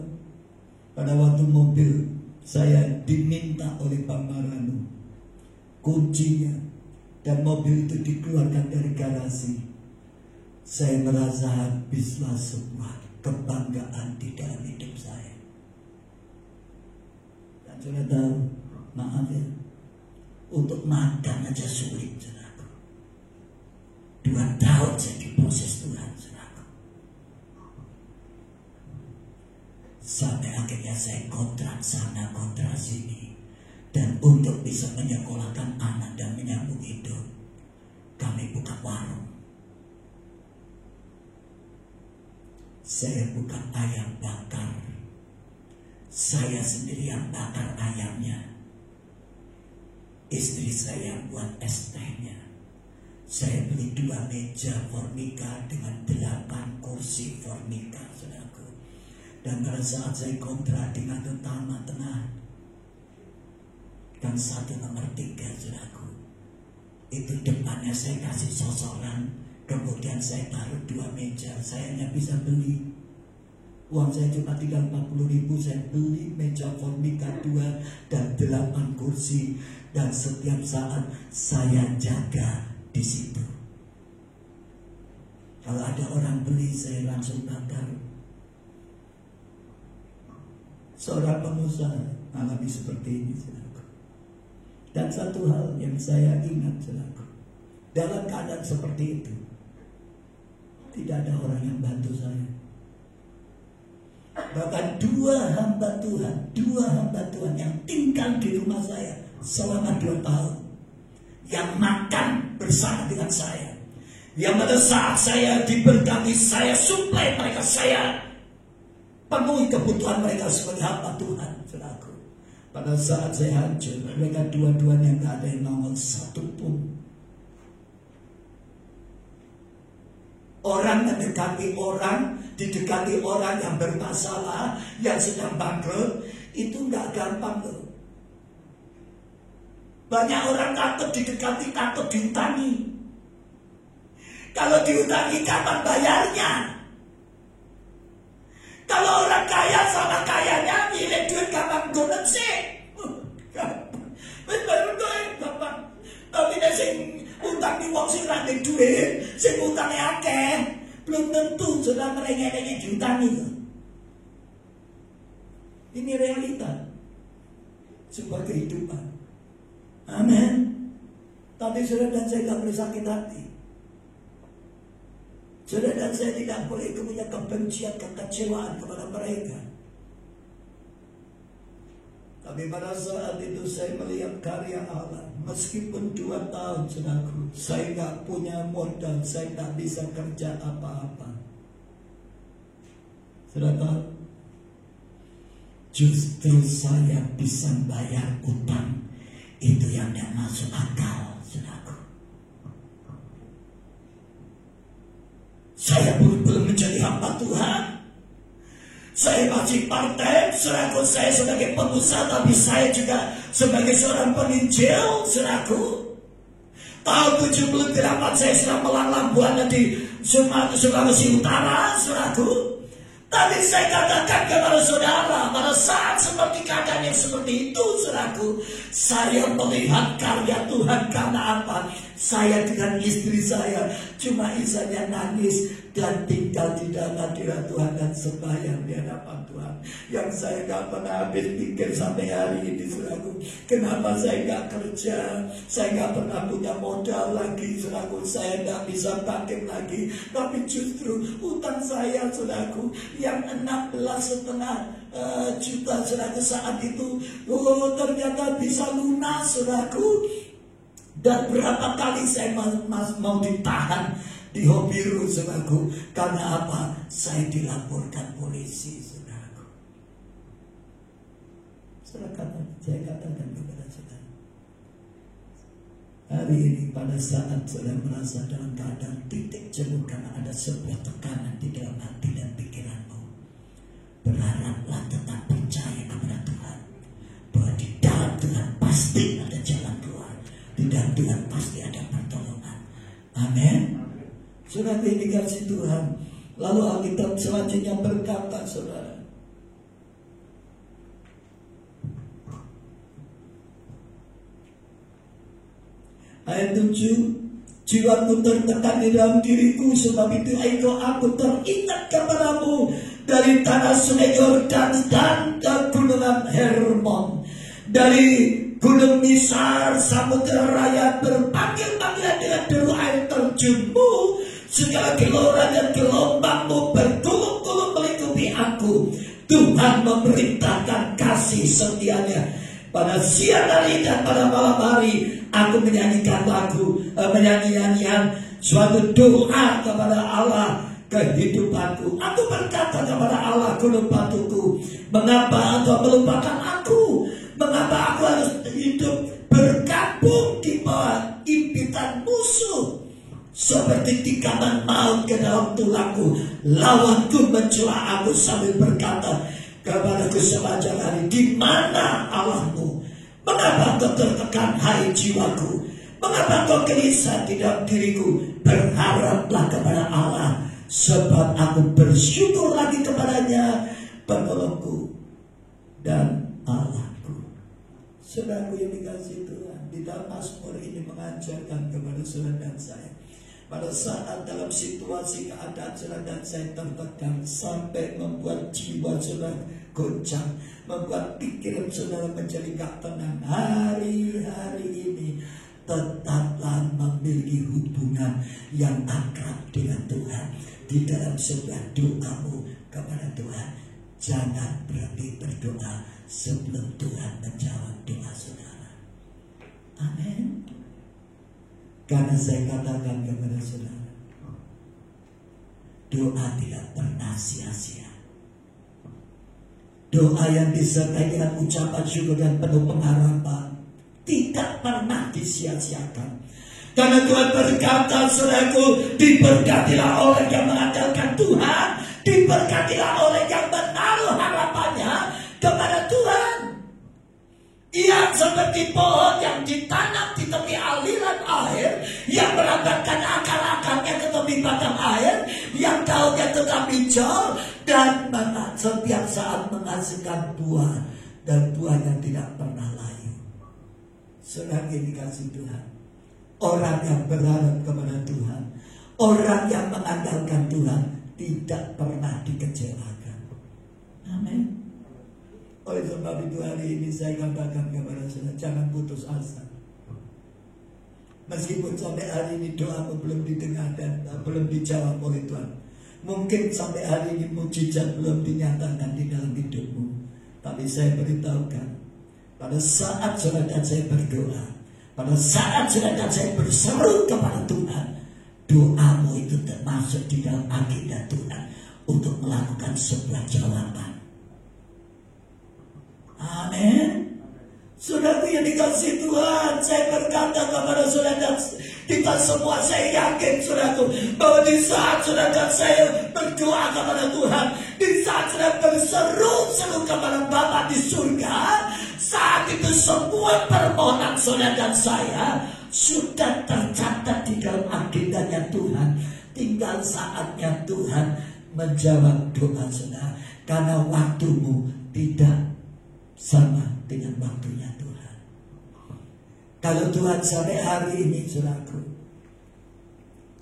pada waktu mobil saya diminta oleh Bank Marano kuncinya, dan mobil itu dikeluarkan dari garasi. Saya merasa habislah semua kebanggaan di dalam hidup saya. Dan sudah tahu, maaf ya, untuk makan aja sulit, saudara. 2 tahun saya diproses Tuhan, saudara. Sampai akhirnya saya kontrak sana, kontrak sini. Dan untuk bisa menyekolahkan anak dan menyambung hidup, kami buka warung. Saya bukan ayam bakar. Saya sendiri yang bakar ayamnya. Istri saya yang buat es tehnya. Saya beli 2 meja formica dengan 8 kursi formica, saudaraku. Dan pada saat saya kontrak dengan Utama Tengah dan 1 nomor 3, saudaraku, itu depannya saya kasih sosoran. Kemudian saya taruh 2 meja. Saya hanya bisa beli. Uang saya cuma tinggal 40.000. Saya beli meja formica 2 dan 8 kursi. Dan setiap saat saya jaga di situ. Kalau ada orang beli, saya langsung bakar. Seorang pengusaha alami seperti ini, saudaraku. Dan satu hal yang saya ingat, saudaraku, dalam keadaan seperti itu, tidak ada orang yang bantu saya. Bahkan 2 hamba Tuhan yang tinggal di rumah saya selama 2 tahun, yang makan bersama dengan saya, yang pada saat saya diberkati, saya suplai mereka, saya penuhi kebutuhan mereka sebagai hamba Tuhan, saudaraku. Pada saat saya hancur, mereka dua-duanya gak ada yang nongol satu pun. Orang mendekati orang, didekati orang yang bermasalah, yang sedang bangkrut, itu nggak gampang loh. Banyak orang takut didekati, takut diutangi. Kalau diutangi, kapan bayarnya? Kalau orang kaya sama kayanya, milih duit kapan gunen sih? Baru gampang. Tapi sing utang di wong sing ra ndek duit, sing utange akeh, belum tentu sudah merengek-rengek diutangi. Ini realita sebuah kehidupan. Amin. Tapi saudara dan saya tidak boleh sakit hati. Saudara dan saya tidak boleh punya kebencian, kekecewaan kepada mereka. Tapi pada saat itu saya melihat karya Allah. Meskipun 2 tahun, saudaraku, saya nggak punya modal, saya nggak bisa kerja apa-apa. Saudara tahu, justru saya bisa bayar utang. Itu yang tidak masuk akal, saudaraku. Saya belum menjadi hamba Tuhan. Saya masih partai, saudaraku, saya sebagai pengusaha, tapi saya juga sebagai seorang peninjil, saudaraku. Tahun 78 saya sedang melanglang buana di Sulawesi Utara, saudaraku. Tapi saya katakan kepada saudara, pada saat seperti keadaan yang seperti itu, saudaraku, saya melihat karya Tuhan. Karena apa? Saya dengan istri saya cuma isanya nangis. dan tinggal di dalam hadirat Tuhan dan sembahyang di hadapan Tuhan. Yang saya gak pernah habis pikir sampai hari ini, saudaraku, kenapa saya gak kerja, saya gak pernah punya modal lagi, saudaraku, saya gak bisa bangkit lagi. Tapi justru utang saya, saudaraku, yang 16,5 juta, saudaraku, saat itu ternyata bisa lunas, saudaraku. Dan berapa kali saya mau ditahan di Hobiru, saudaraku, karena apa? Saya dilaporkan polisi, saudaraku. Saya katakan kepada saudara, hari ini pada saat saudara merasa dalam keadaan titik jenuh karena ada sebuah tekanan di dalam hati dan pikiranmu, berharaplah, tetap percaya kepada Tuhan bahwa di dalam Tuhan pasti ada jalan keluar, di dalam Tuhan pasti ada pertolongan. Amin. Saudara dikasih Tuhan. Lalu Alkitab selanjutnya berkata, saudara, ayat 7, jiwaku tertekan di dalam diriku, sebab itu aku teringat kepadamu dari tanah sungai Yordan dan gunungan Hermon, dari gunung Misar, samudera raya berpanggil-panggilan dengan deru air terjunmu, segala gelora dan gelombangmu bergulung-gulung melingkupi aku. Tuhan memerintahkan kasih setianya. Pada siang hari dan pada malam hari aku menyanyikan lagu, menyanyi-nyanyian suatu doa kepada Allah kehidupanku. Aku berkata kepada Allah, gunung batuku, mengapa engkau melupakan aku? Mengapa aku harus hidup berkabung di bawah impitan musuh? Seperti tikaman maut ke dalam tulangku, lawanku mencela aku sambil berkata kepadaku sepanjang hari, di mana Allahmu? Mengapa kau tertekan, hai jiwaku? Mengapa kau gelisah di dalam diriku? Berharaplah kepada Allah, sebab aku bersyukur lagi kepadanya, penolongku dan Allahku. Saudaraku yang dikasihi Tuhan, di dalam Mazmur ini mengajarkan kepada saudara dan saya, pada saat dalam situasi keadaan saudara dan saya tertekan sampai membuat jiwa saudara goncang, membuat pikiran saudara menjadi gak tenang, hari-hari ini tetaplah memiliki hubungan yang akrab dengan Tuhan. Di dalam sebuah doamu kepada Tuhan, jangan berhenti berdoa sebelum Tuhan menjawab doa saudara. Amin. Karena saya katakan kepada saudara, doa tidak pernah sia-sia. Doa yang disertai dengan ucapan syukur dan penuh pengharapan tidak pernah disia-siakan. Karena Tuhan berkata, saudaraku, diberkatilah orang yang mengandalkan Tuhan, diberkatilah orang yang menaruh harapannya kepada Tuhan. Ia seperti pohon yang ditanam di tepi aliran air, yang merambatkan akar-akarnya ke tepi batang air, yang daunnya tetap hijau dan setiap saat menghasilkan buah, dan buahnya tidak pernah layu. Saudara yang dikasihi Tuhan, orang yang berharap kepada Tuhan, orang yang mengandalkan Tuhan tidak pernah dikecewakan. Amin. Oleh sebab itu hari ini saya katakan kepada saudara, jangan putus asa. Meskipun sampai hari ini doamu belum didengar dan belum dijawab oleh Tuhan, mungkin sampai hari ini mujizat belum dinyatakan di dalam hidupmu, tapi saya beritahukan, pada saat saudara dan saya berdoa, pada saat saudara dan saya berseru kepada Tuhan, doamu itu termasuk di dalam agenda Tuhan untuk melakukan sebuah jawaban. Amin. Saudara yang dikasihi Tuhan, saya berkata kepada saudara dan kita semua, saya yakin saudaraku, bahwa di saat saudara dan saya berdoa kepada Tuhan, di saat saudara berseru-seru kepada Bapa di surga, saat itu semua permohonan saudara dan saya sudah tercatat di dalam agendanya Tuhan. Tinggal saatnya Tuhan menjawab doa saudara, karena waktumu tidak sama dengan waktunya Tuhan. Kalau Tuhan sampai hari ini saudaraku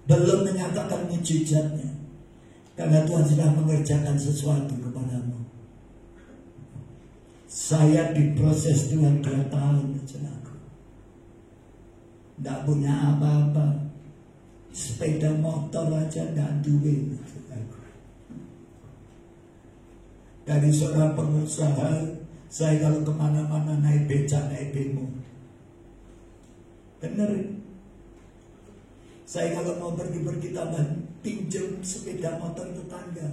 belum menyatakan mujizatnya, Karena Tuhan sedang mengerjakan sesuatu kepadamu. Saya diproses Tuhan 2 tahun, saudaraku. Tidak punya apa-apa. Sepeda motor aja tidak duit, saudaraku. Dari seorang pengusaha, saya kalau kemana-mana naik becak, naik bemo. Bener. Saya kalau mau pergi-pergi taman, pinjam sepeda motor tetangga.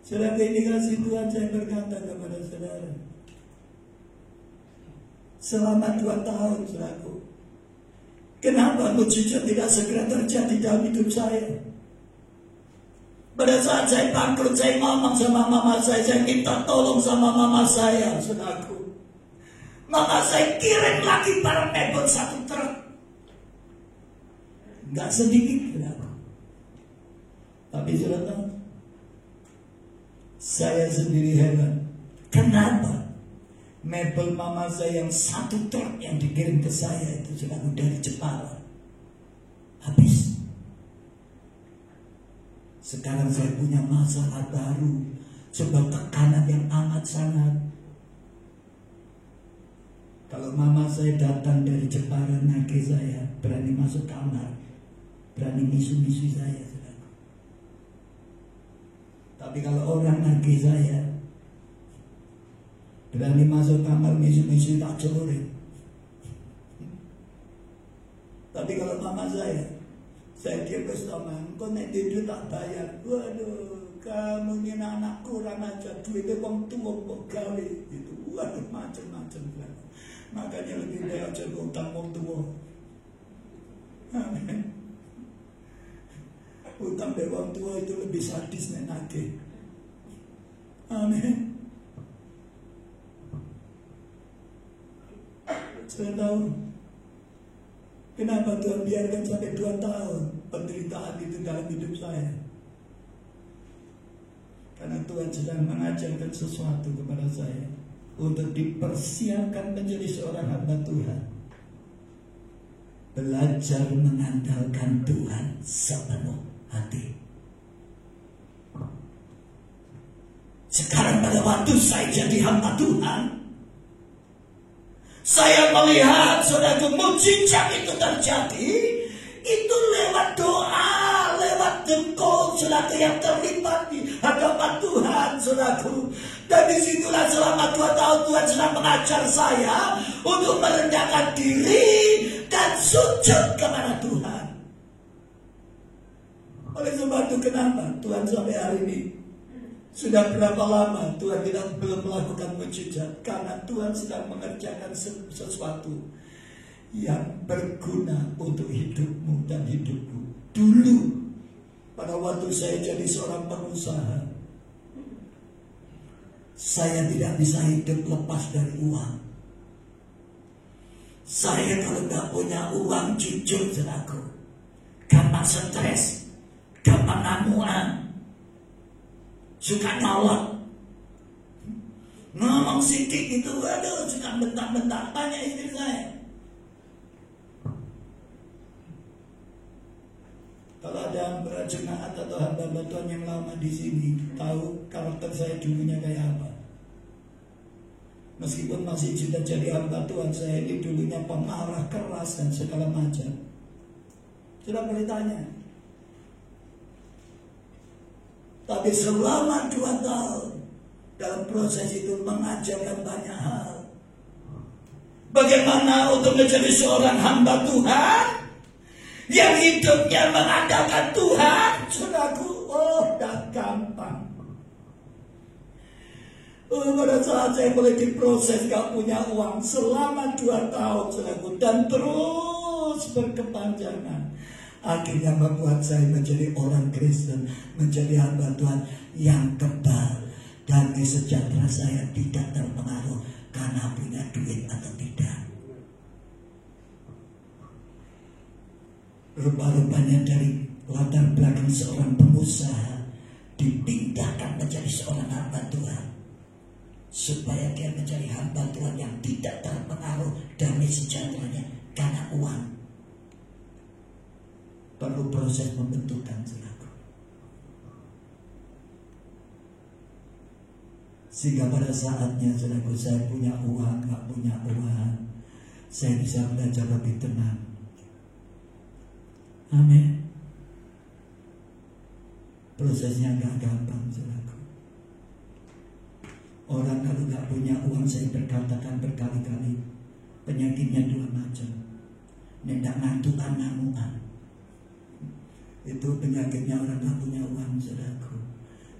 Saudara, ini kasih Tuhan, saya berkata kepada saudara, selama 2 tahun, saudaraku, kenapa mujizat tidak segera terjadi dalam hidup saya? Pada saat saya bangkrut, saya ngomong sama mama saya minta tolong sama mama saya, saudaraku. Maka saya kirim lagi barang mebel 1 truk. Gak sedikit, saudara. Tapi saudara, saya sendiri heran. Kenapa mebel mama saya yang 1 truk yang dikirim ke saya itu saudara dari Jepara habis. Sekarang saya punya masalah baru, sebuah tekanan yang amat sangat. Kalau mama saya datang dari Jepara nagih saya, berani masuk kamar, berani misu-misu saya, saudara. Tapi kalau orang nagih saya, berani masuk kamar misu-misu tak celurin. Tapi kalau mama saya diam ke stomach, kau nek duit tak bayar. Waduh, kamu ini anak kurang aja, duitnya wong tua kok gawe gitu. Waduh, macam-macam. Makanya lebih baik aja utang wong tua. Amin. Utang dari wong tua itu lebih sadis nek nagih. Amin. Saya tahu kenapa Tuhan biarkan sampai 2 tahun penderitaan itu dalam hidup saya. Karena Tuhan sedang mengajarkan sesuatu kepada saya untuk dipersiapkan menjadi seorang hamba Tuhan. Belajar mengandalkan Tuhan sepenuh hati. Sekarang pada waktu saya jadi hamba Tuhan, saya melihat saudaraku mujizat itu terjadi. Itu lewat doa, lewat jengkol saudaraku yang terlibat di hadapan Tuhan, saudaraku. Dan disitulah selama 2 tahun Tuhan sedang mengajar saya untuk merendahkan diri dan sujud kepada Tuhan. Oleh sebab itu kenapa Tuhan sampai hari ini, sudah berapa lama Tuhan belum melakukan mujizat? Karena Tuhan sedang mengerjakan sesuatu yang berguna untuk hidupmu dan hidupku. Dulu pada waktu saya jadi seorang pengusaha, saya tidak bisa hidup lepas dari uang. Saya kalau nggak punya uang, jujur saudaraku, gampang stres, gampang ngamuan, suka nyolot, ngomong sedikit itu, aduh, suka bentak-bentak. Tanya istri saya. Kalau ada jemaat atau hamba Tuhan yang lama di sini, tahu karakter saya dulunya kayak apa. Meskipun masih sudah jadi hamba Tuhan, saya ini dulunya pemarah, keras dan segala macam. Sudah boleh tanya. Tapi selama 2 tahun dalam proses itu mengajarkan banyak hal. Bagaimana untuk menjadi seorang hamba Tuhan yang hidupnya mengandalkan Tuhan, saudaraku, dah gampang. Pada saat saya mulai diproses gak punya uang selama 2 tahun, saudaraku, dan terus berkepanjangan, akhirnya membuat saya menjadi orang Kristen, menjadi hamba Tuhan yang kebal. Damai sejahtera saya tidak terpengaruh karena punya duit atau tidak. Rupa-rupanya dari latar belakang seorang pengusaha dipindahkan menjadi seorang hamba Tuhan, supaya dia menjadi hamba Tuhan yang tidak terpengaruh damai sejahteranya karena uang. Perlu proses pembentukan, saudaraku. Sehingga pada saatnya, saudaraku, saya punya uang, gak punya uang, saya bisa belajar lebih tenang. Amin. Prosesnya gak gampang, saudaraku. Orang kalau gak punya uang, saya berkatakan berkali-kali, penyakitnya dua macam. Nendak ngantukan, ngamukan. Itu penyakitnya orang gak punya uang, saudaraku.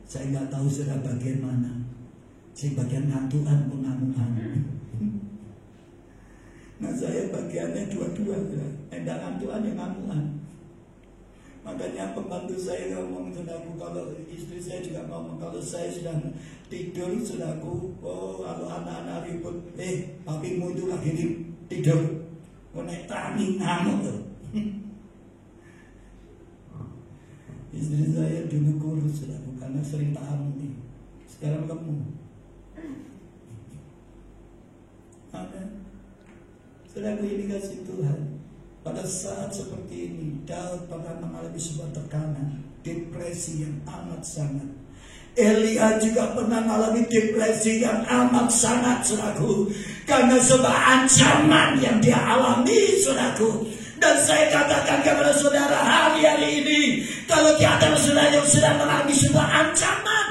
Saya gak tahu saudara bagian mana. Si bagian ngantukan pun ngamukan. Nah, saya bagiannya dua-dua, nendak ngantukan yang ngamukan. Makanya pembantu saya ngomong, saudaraku, kalau istri saya juga ngomong, kalau saya sudah tidur, saudaraku, oh kalau anak-anak ribut, papimu itu lagi tidur, naik tani ngamuk loh. Istri saya dulu kurus, saudaraku, karena sering tamu nih, sekarang kamu. Amin. Saudaraku, ini kasih Tuhan. Pada saat seperti ini, Daud pernah mengalami sebuah tekanan, depresi yang amat sangat. Elia juga pernah mengalami depresi yang amat sangat, saudaraku, karena sebuah ancaman yang dia alami, saudaraku. Dan saya katakan kepada saudara hari ini, kalau di antara saudara yang sedang mengalami sebuah ancaman,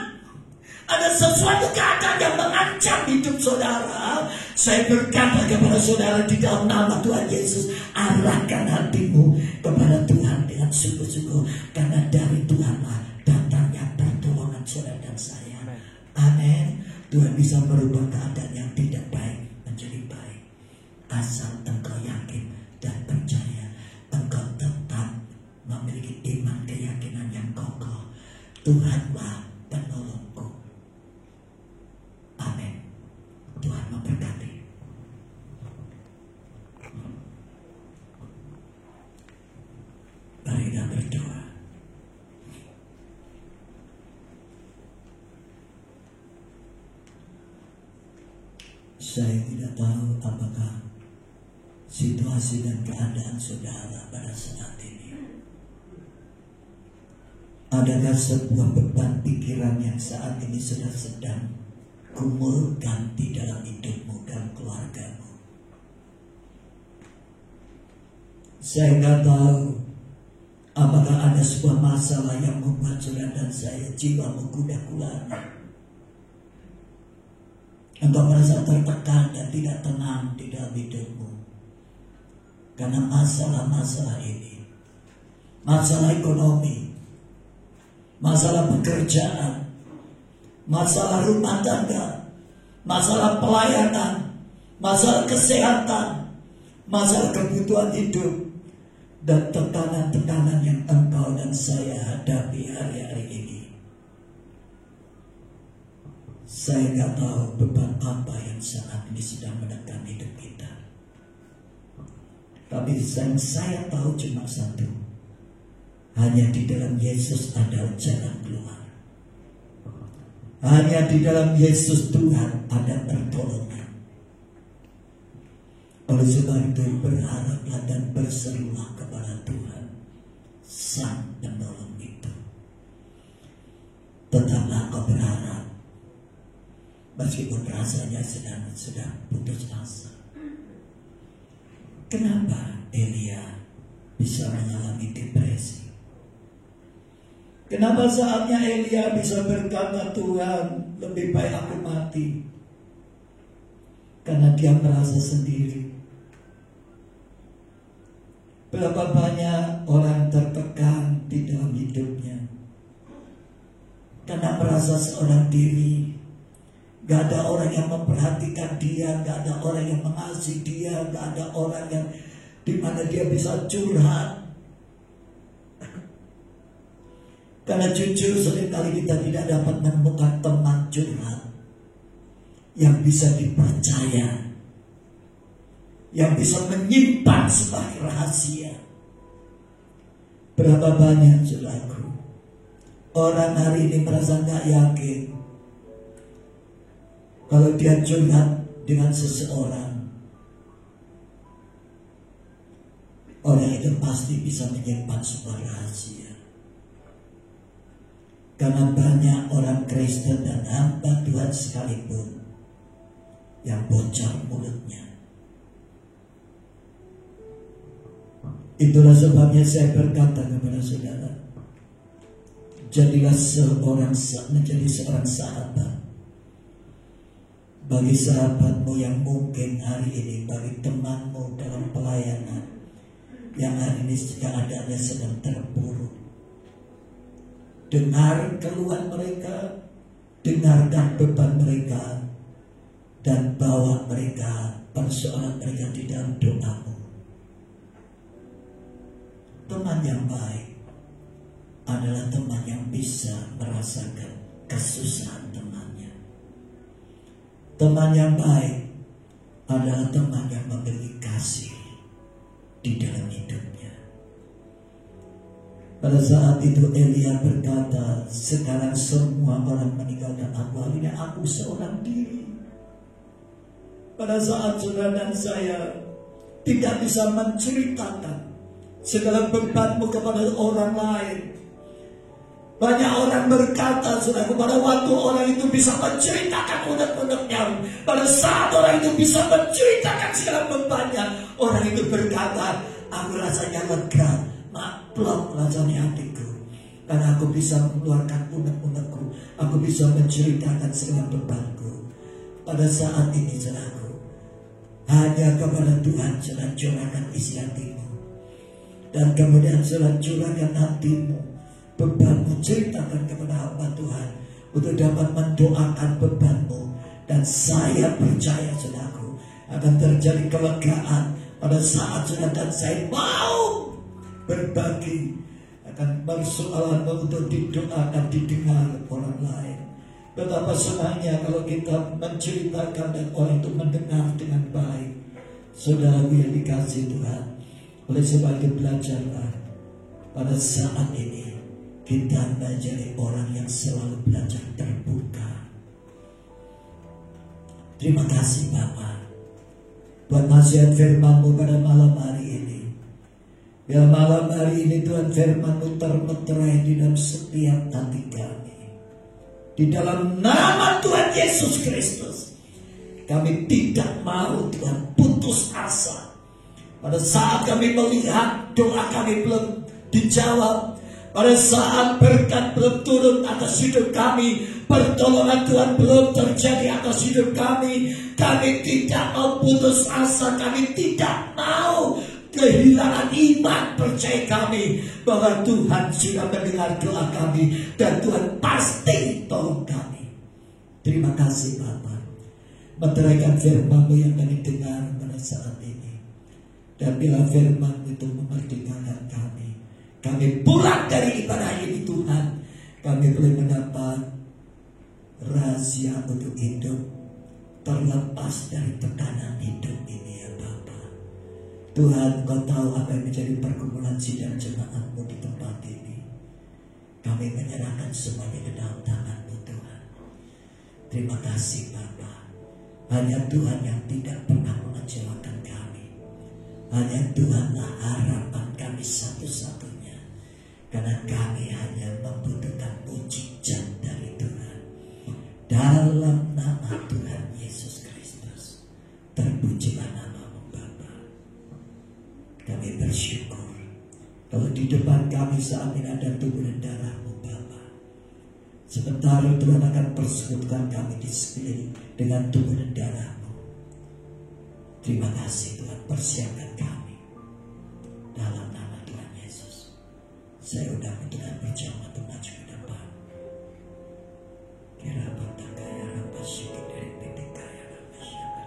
ada sesuatu keadaan yang mengancam hidup saudara, saya berkata kepada saudara di dalam nama Tuhan Yesus, arahkan hatimu kepada Tuhan dengan sungguh-sungguh, karena dari Tuhanlah datangnya pertolongan saudara dan saya. Amin. Tuhan bisa merubah keadaan yang tidak baik menjadi baik, asal engkau yakin dan percaya, engkau tetap memiliki iman keyakinan yang kokoh. Tuhanlah penolongku. Amin. Tuhan memberkati. Mari kita berdoa. Saya tidak tahu apakah situasi dan keadaan saudara pada saat ini. Adakah sebuah beban pikiran yang saat ini sudah sedang kumulkan di dalam hidupmu dan keluargamu? Saya nggak tahu apakah ada sebuah masalah yang membuat saudara dan saya jiwamu gundah gulana. Engkau merasa tertekan dan tidak tenang di dalam hidupmu karena masalah-masalah ini, masalah ekonomi, masalah pekerjaan, masalah rumah tangga, masalah pelayanan, masalah kesehatan, masalah kebutuhan hidup, dan tekanan-tekanan yang engkau dan saya hadapi hari-hari ini. Saya nggak tahu beban apa yang saat ini sedang menekan hidup kita. Tapi yang saya tahu cuma satu. Hanya di dalam Yesus ada jalan keluar. Hanya di dalam Yesus Tuhan ada pertolongan. Oleh sebab itu berharaplah dan berserulah kepada Tuhan, Sang Penolong itu. Tetaplah kau berharap, meskipun rasanya sedang putus asa. Kenapa Elia bisa mengalami depresi? Kenapa saatnya Elia bisa berkata, Tuhan, lebih baik aku mati? Karena dia merasa sendiri. Berapa banyak orang tertekan di dalam hidupnya karena merasa seorang diri. Gak ada orang yang memperhatikan dia, gak ada orang yang mengasihi dia, gak ada orang yang dimana dia bisa curhat. Karena jujur seringkali kita tidak dapat menemukan teman curhat yang bisa dipercaya, yang bisa menyimpan sebagai rahasia. Berapa banyak saudaraku orang hari ini merasa gak yakin kalau dia curhat dengan seseorang. orang itu pasti bisa menyimpan sebuah rahasia. Karena banyak orang Kristen dan hamba Tuhan sekalipun yang bocor mulutnya. Itulah sebabnya saya berkata kepada saudara, jadilah menjadi seorang sahabat bagi sahabatmu yang mungkin hari ini, bagi temanmu dalam pelayanan yang hari ini keadaannya sedang terpuruk. Dengar keluhan mereka, dengarkan beban mereka, dan bawa mereka, persoalan mereka di dalam doamu. Teman yang baik adalah teman yang bisa merasakan kesusahan temannya. Teman yang baik adalah teman yang memiliki kasih di dalam hidupnya. Pada saat itu Elia berkata, sekarang semua orang meninggalkan aku, hari ini aku seorang diri. Pada saat saudara dan saya tidak bisa menceritakan segala bebanmu kepada orang lain. Banyak orang berkata, saudaraku, pada waktu orang itu bisa menceritakan unek-uneknya, pada saat orang itu bisa menceritakan segala bebannya, orang itu berkata, aku rasanya lega, plong rasanya hatiku, karena aku bisa mengeluarkan unek-unekku, aku bisa menceritakan segala bebanku. Pada saat ini, saudaraku, hanya kepada Tuhan saudara curahkan isi hatimu, dan kemudian saudara curahkan hatimu, bebanmu, ceritakan kepada hamba Tuhan untuk dapat mendoakan bebanmu. Dan saya percaya saudaraku, akan terjadi kelegaan pada saat saudara dan saya mau berbagi akan persoalanmu untuk didoakan, didengar orang lain. Betapa senangnya kalau kita menceritakan dan orang itu mendengar dengan baik. Saudaraku yang dikasihi Tuhan, oleh sebab itu belajarlah pada saat ini kita menjadi orang yang selalu belajar terbuka. Terima kasih Bapa buat nasihat firman-Mu pada malam hari ini. Biar malam hari ini Tuhan firman-Mu termeterai di dalam setiap hati kami. Di dalam nama Tuhan Yesus Kristus, kami tidak mau Tuhan putus asa. Pada saat kami melihat doa kami belum dijawab, pada saat berkat belum turun atas hidup kami, pertolongan Tuhan belum terjadi atas hidup kami tidak mau putus asa, kami tidak mau kehilangan iman percaya kami bahwa Tuhan sudah mendengar doa kami dan Tuhan pasti tolong kami. Terima kasih Bapa, meteraikan firman-Mu yang kami dengar pada saat ini, dan bila firman itu memerdekakan kami pulang dari ibadah ini Tuhan, kami boleh mendapat rahasia untuk hidup terlepas dari tekanan hidup ini ya Bapa. Tuhan, Kau tahu apa yang menjadi pergumulan sidang jemaat-Mu di tempat ini. Kami menyerahkan semuanya ke dalam tangan-Mu Tuhan. Terima kasih Bapa. Hanya Tuhan yang tidak pernah mengecewakan kami. Hanya Tuhanlah harapan kami satu-satunya. Karena kami hanya membutuhkan mujizat dari Tuhan. Dalam nama Tuhan Yesus Kristus, terpujilah nama-Mu Bapa. Kami bersyukur kalau di depan kami saat ini ada tubuh dan darah-Mu Bapa. Sementara Tuhan akan persekutukan kami di sekeliling dengan tubuh dan darah-Mu. Terima kasih Tuhan, persiapkan kami dalam nama Tuhan Yesus. Saya udah Tuhan berjamaah untuk maju ke depan. Kira bata kaya rapa syukur dari titik kaya rapa syukur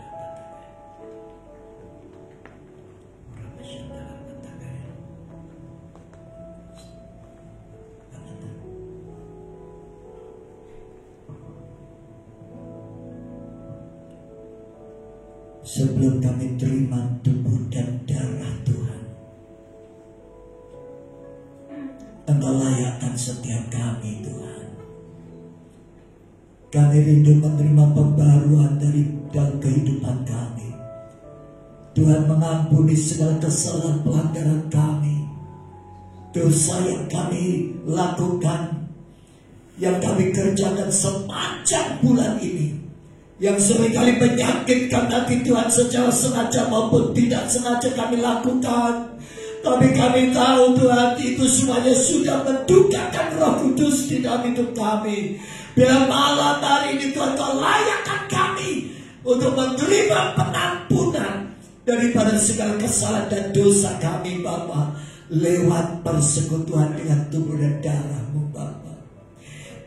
rapa syukur bata kaya. Sebelum kami terima tubuh dan darah Tuhan, Engkau layakkan setiap kami Tuhan. Kami rindu menerima pembaruan dari dalam kehidupan kami. Tuhan mengampuni segala kesalahan pelanggaran kami, dosa yang kami lakukan, yang kami kerjakan sepanjang bulan ini, yang seringkali menyakitkan hati Tuhan secara sengaja maupun tidak sengaja kami lakukan. Tapi kami tahu Tuhan, itu semuanya sudah mendukakan Roh Kudus di dalam hidup kami. Bila malam hari ini Tuhan, Kau layakkan kami untuk menerima penampunan daripada segala kesalahan dan dosa kami Bapa, lewat persekutuan dengan tubuh dan darah-Mu Bapa.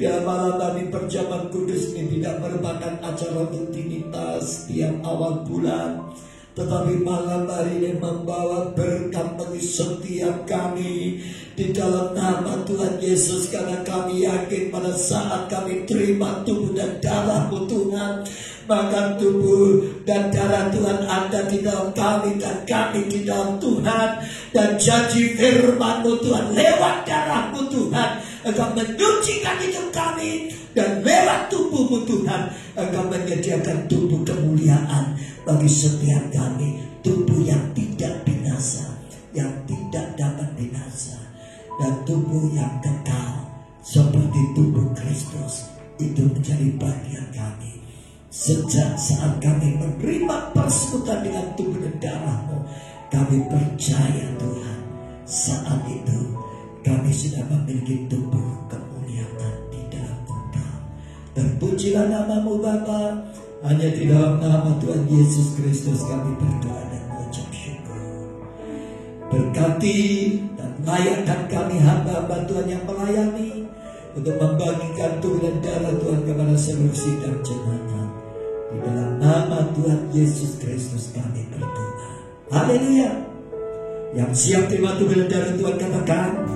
Bila malam hari perjamuan kudus ini tidak merupakan acara rutinitas tiap awal bulan, tetapi malam hari ini membawa berkat bagi setiap kami di dalam nama Tuhan Yesus. Karena kami yakin pada saat kami terima tubuh dan darah-Mu Tuhan, maka tubuh dan darah Tuhan ada di dalam kami dan kami di dalam Tuhan. Dan janji firman-Mu Tuhan, lewat darah-Mu Tuhan Engkau menyucikan hidup kami, dan lewat tubuh-Mu Tuhan Engkau menyediakan tubuh kemuliaan bagi setiap kami, tubuh yang tidak binasa, yang tidak dapat binasa, dan tubuh yang kekal seperti tubuh Kristus. Itu menjadi bagian kami. Sejak saat kami menerima persekutuan dengan tubuh dan darah-Mu, kami percaya Tuhan, saat itu kami sudah memiliki tubuh kemuliaan di dalam Engkau. Terpujilah nama-Mu Bapa. Hanya di dalam nama Tuhan Yesus Kristus kami berdoa dan mengucap syukur. Berkati dan layakkan kami hamba-hamba Tuhan yang melayani, untuk membagikan tubuh dan darah Tuhan kepada seluruh sidang jemaat. Di dalam nama Tuhan Yesus Kristus kami berdoa. Haleluya. Yang siap terima tubuh dan darah Tuhan katakan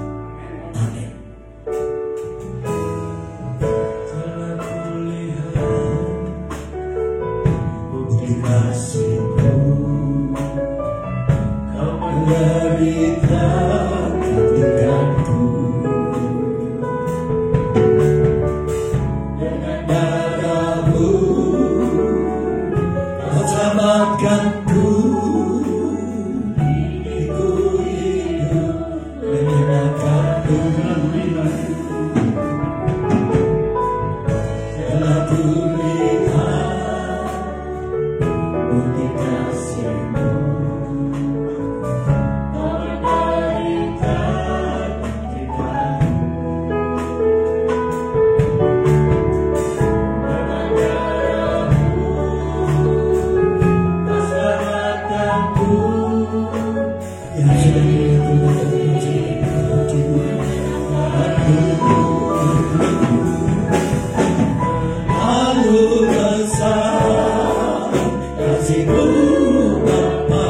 amin. Kasih-Mu, Kau menderita ketikku, dengan darah-Mu Kau selamatkanku. Ku hidup menyenangkan-Mu, telah kulihat bukti kasih-Mu. Kau menderita ketikku, dengan darah-Mu Kau selamatkanku. Yang sudah dilakukan lalu besar kasih-Mu Bapa,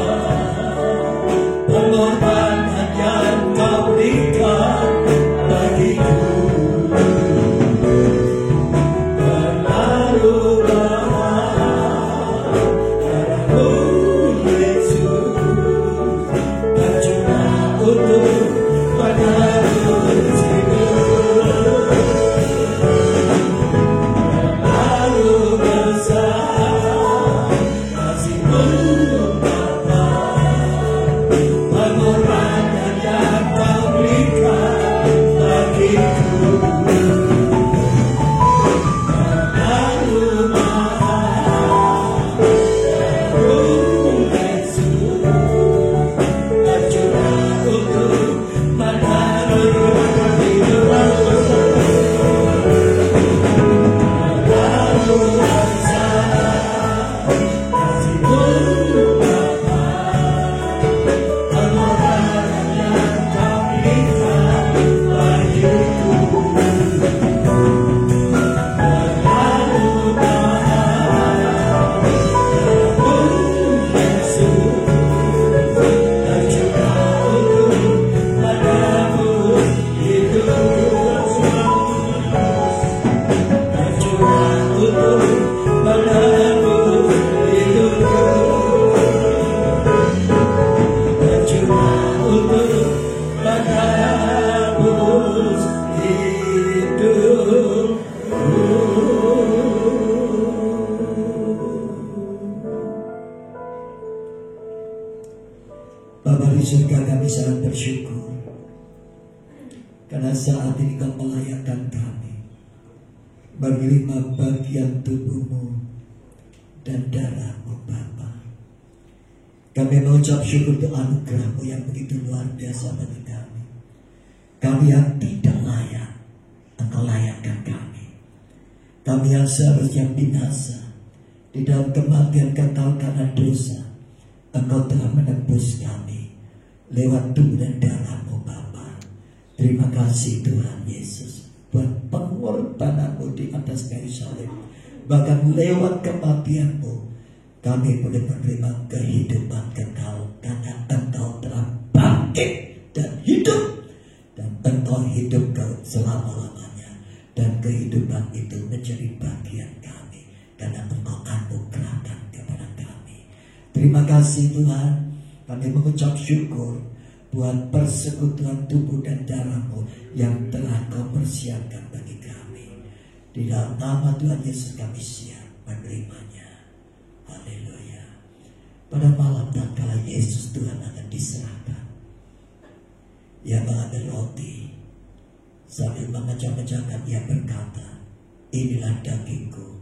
pengorbanan yang Kau berikan bagiku, terlalu mahal darah-Mu Yesus, tercurah untuk penebus hidup. Lalu besar kasih-Mu Bapa di surga, kami sangat bersyukur karena saat ini Kau melayakkan kami menerima bagian tubuh-Mu dan darah-Mu Bapa. Kami mengucap syukur untuk anugerah-Mu yang begitu luar biasa bagi kami. Kami yang tidak layak, Engkau layakkan kami. Kami yang seharusnya binasa di dalam kematian kekal karena dosa, Engkau telah menebus kami lewat tubuh dan darah-Mu Bapa. Terima kasih Tuhan Yesus buat pengorbanan-Mu di atas kayu salib. Bahkan lewat kematian-Mu kami boleh menerima kehidupan kekal karena Engkau telah bangkit dan hidup, dan Engkau hidup selama-lamanya, dan kehidupan itu menjadi bagian kami karena Engkau anugerahkan kepada kami. Terima kasih Tuhan. Kami mengucap syukur buat persekutuan tubuh dan darah-Mu yang telah Kau persiapkan bagi kami. Di dalam nama Tuhan Yesus kami siap menerimanya. Haleluya. Pada malam tatkala Yesus Tuhan akan diserahkan, Ia mengambil roti, sambil memecah-mecahkan Ia berkata, inilah dagingku.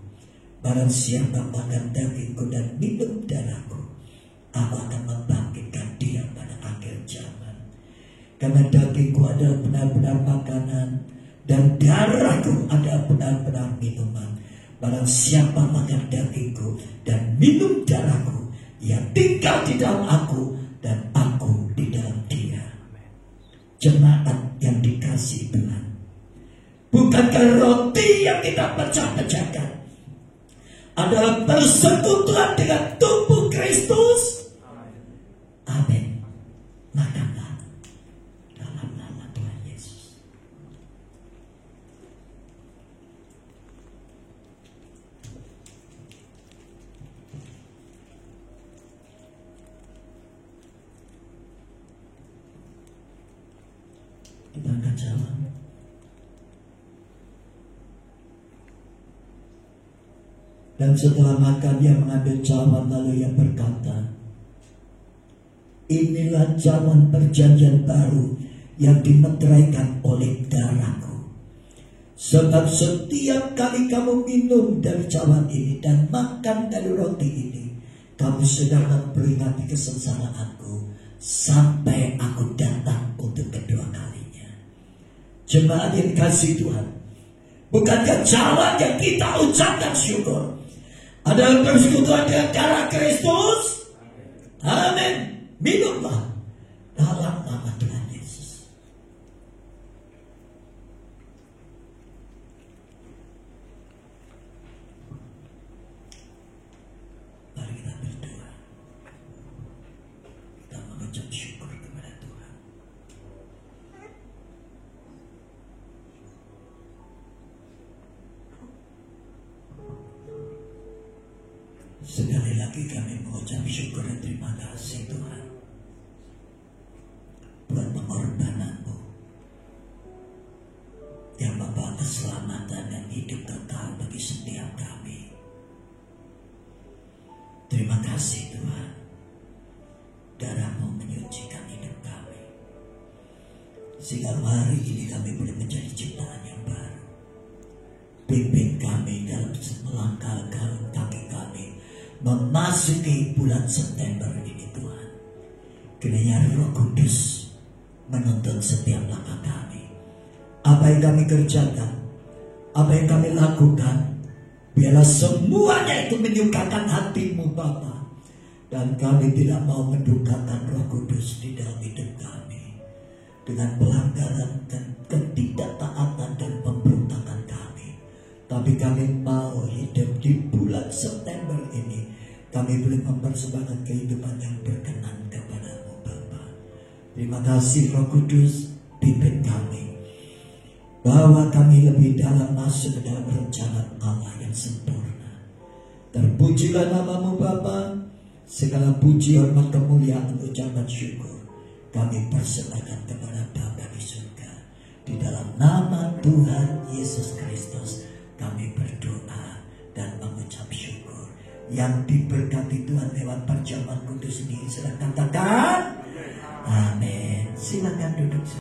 Barang siapa makan dagingku dan minum darahku, Aku akan membangkitkan dia pada akhir zaman. Karena dagingku adalah benar-benar makanan, dan darahku adalah benar-benar minuman. Barang siapa makan dagingku dan minum darahku, ia tinggal di dalam aku dan aku di dalam dia. Jemaat yang dikasihi Tuhan, bukankah roti yang kita pecah-pecahkan adalah persekutuan dengan tubuh Kristus? Amin. Makanlah dalam nama Tuhan Yesus. Kita angkat jalan. Dan setelah makan Dia mengambil cawan lalu Ia berkata, inilah cawan perjanjian baru yang dimeteraikan oleh darahku. Sebab setiap kali kamu minum dari cawan ini dan makan dari roti ini, kamu sedang memperingati kesengsaraanku sampai aku datang untuk kedua kalinya. Jemaat yang kasih Tuhan, bukankah cawan yang kita ucapkan syukur adalah persekutuan dengan darah Kristus? Amin. Minumlah dalam nama Tuhan Yesus. Mari kita berdoa. Kita mengucap syukur kepada Tuhan. Sekali lagi kami mengucap syukur dan terima kasih Tuhan buat pengorbanan-Mu yang membawa keselamatan dan hidup kekal bagi setiap kami. Terima kasih Tuhan, darah-Mu menyucikan hidup kami, sehingga hari ini kami boleh menjadi ciptaan yang baru. Pimpin kami dalam melangkah kaki kami memasuki bulan September ini Tuhan. Kiranya Roh Kudus menuntun setiap langkah kami. Apa yang kami kerjakan, apa yang kami lakukan, biarlah semuanya itu menyukakan hati-Mu Bapa. Dan kami tidak mau mendukakan Roh Kudus di dalam hidup kami dengan pelanggaran dan ketidaktaatan dan pemberontakan kami. Tapi kami mau hidup di bulan September ini, kami boleh mempersembahkan kehidupan yang berkenan kepada-Mu Bapa. Terima kasih Roh Kudus, pimpin kami, bahwa kami lebih dalam masuk ke dalam rencana Allah yang sempurna. Terpujilah nama-Mu Bapa, segala puji, hormat, kemuliaan, ucapan syukur kami persembahkan kepada Bapa di surga. Di dalam nama Tuhan Yesus Kristus kami berdoa dan mengucap syukur. Yang diberkati Tuhan lewat perjamuan kudus ini, sedang katakan Amin. Silakan duduk.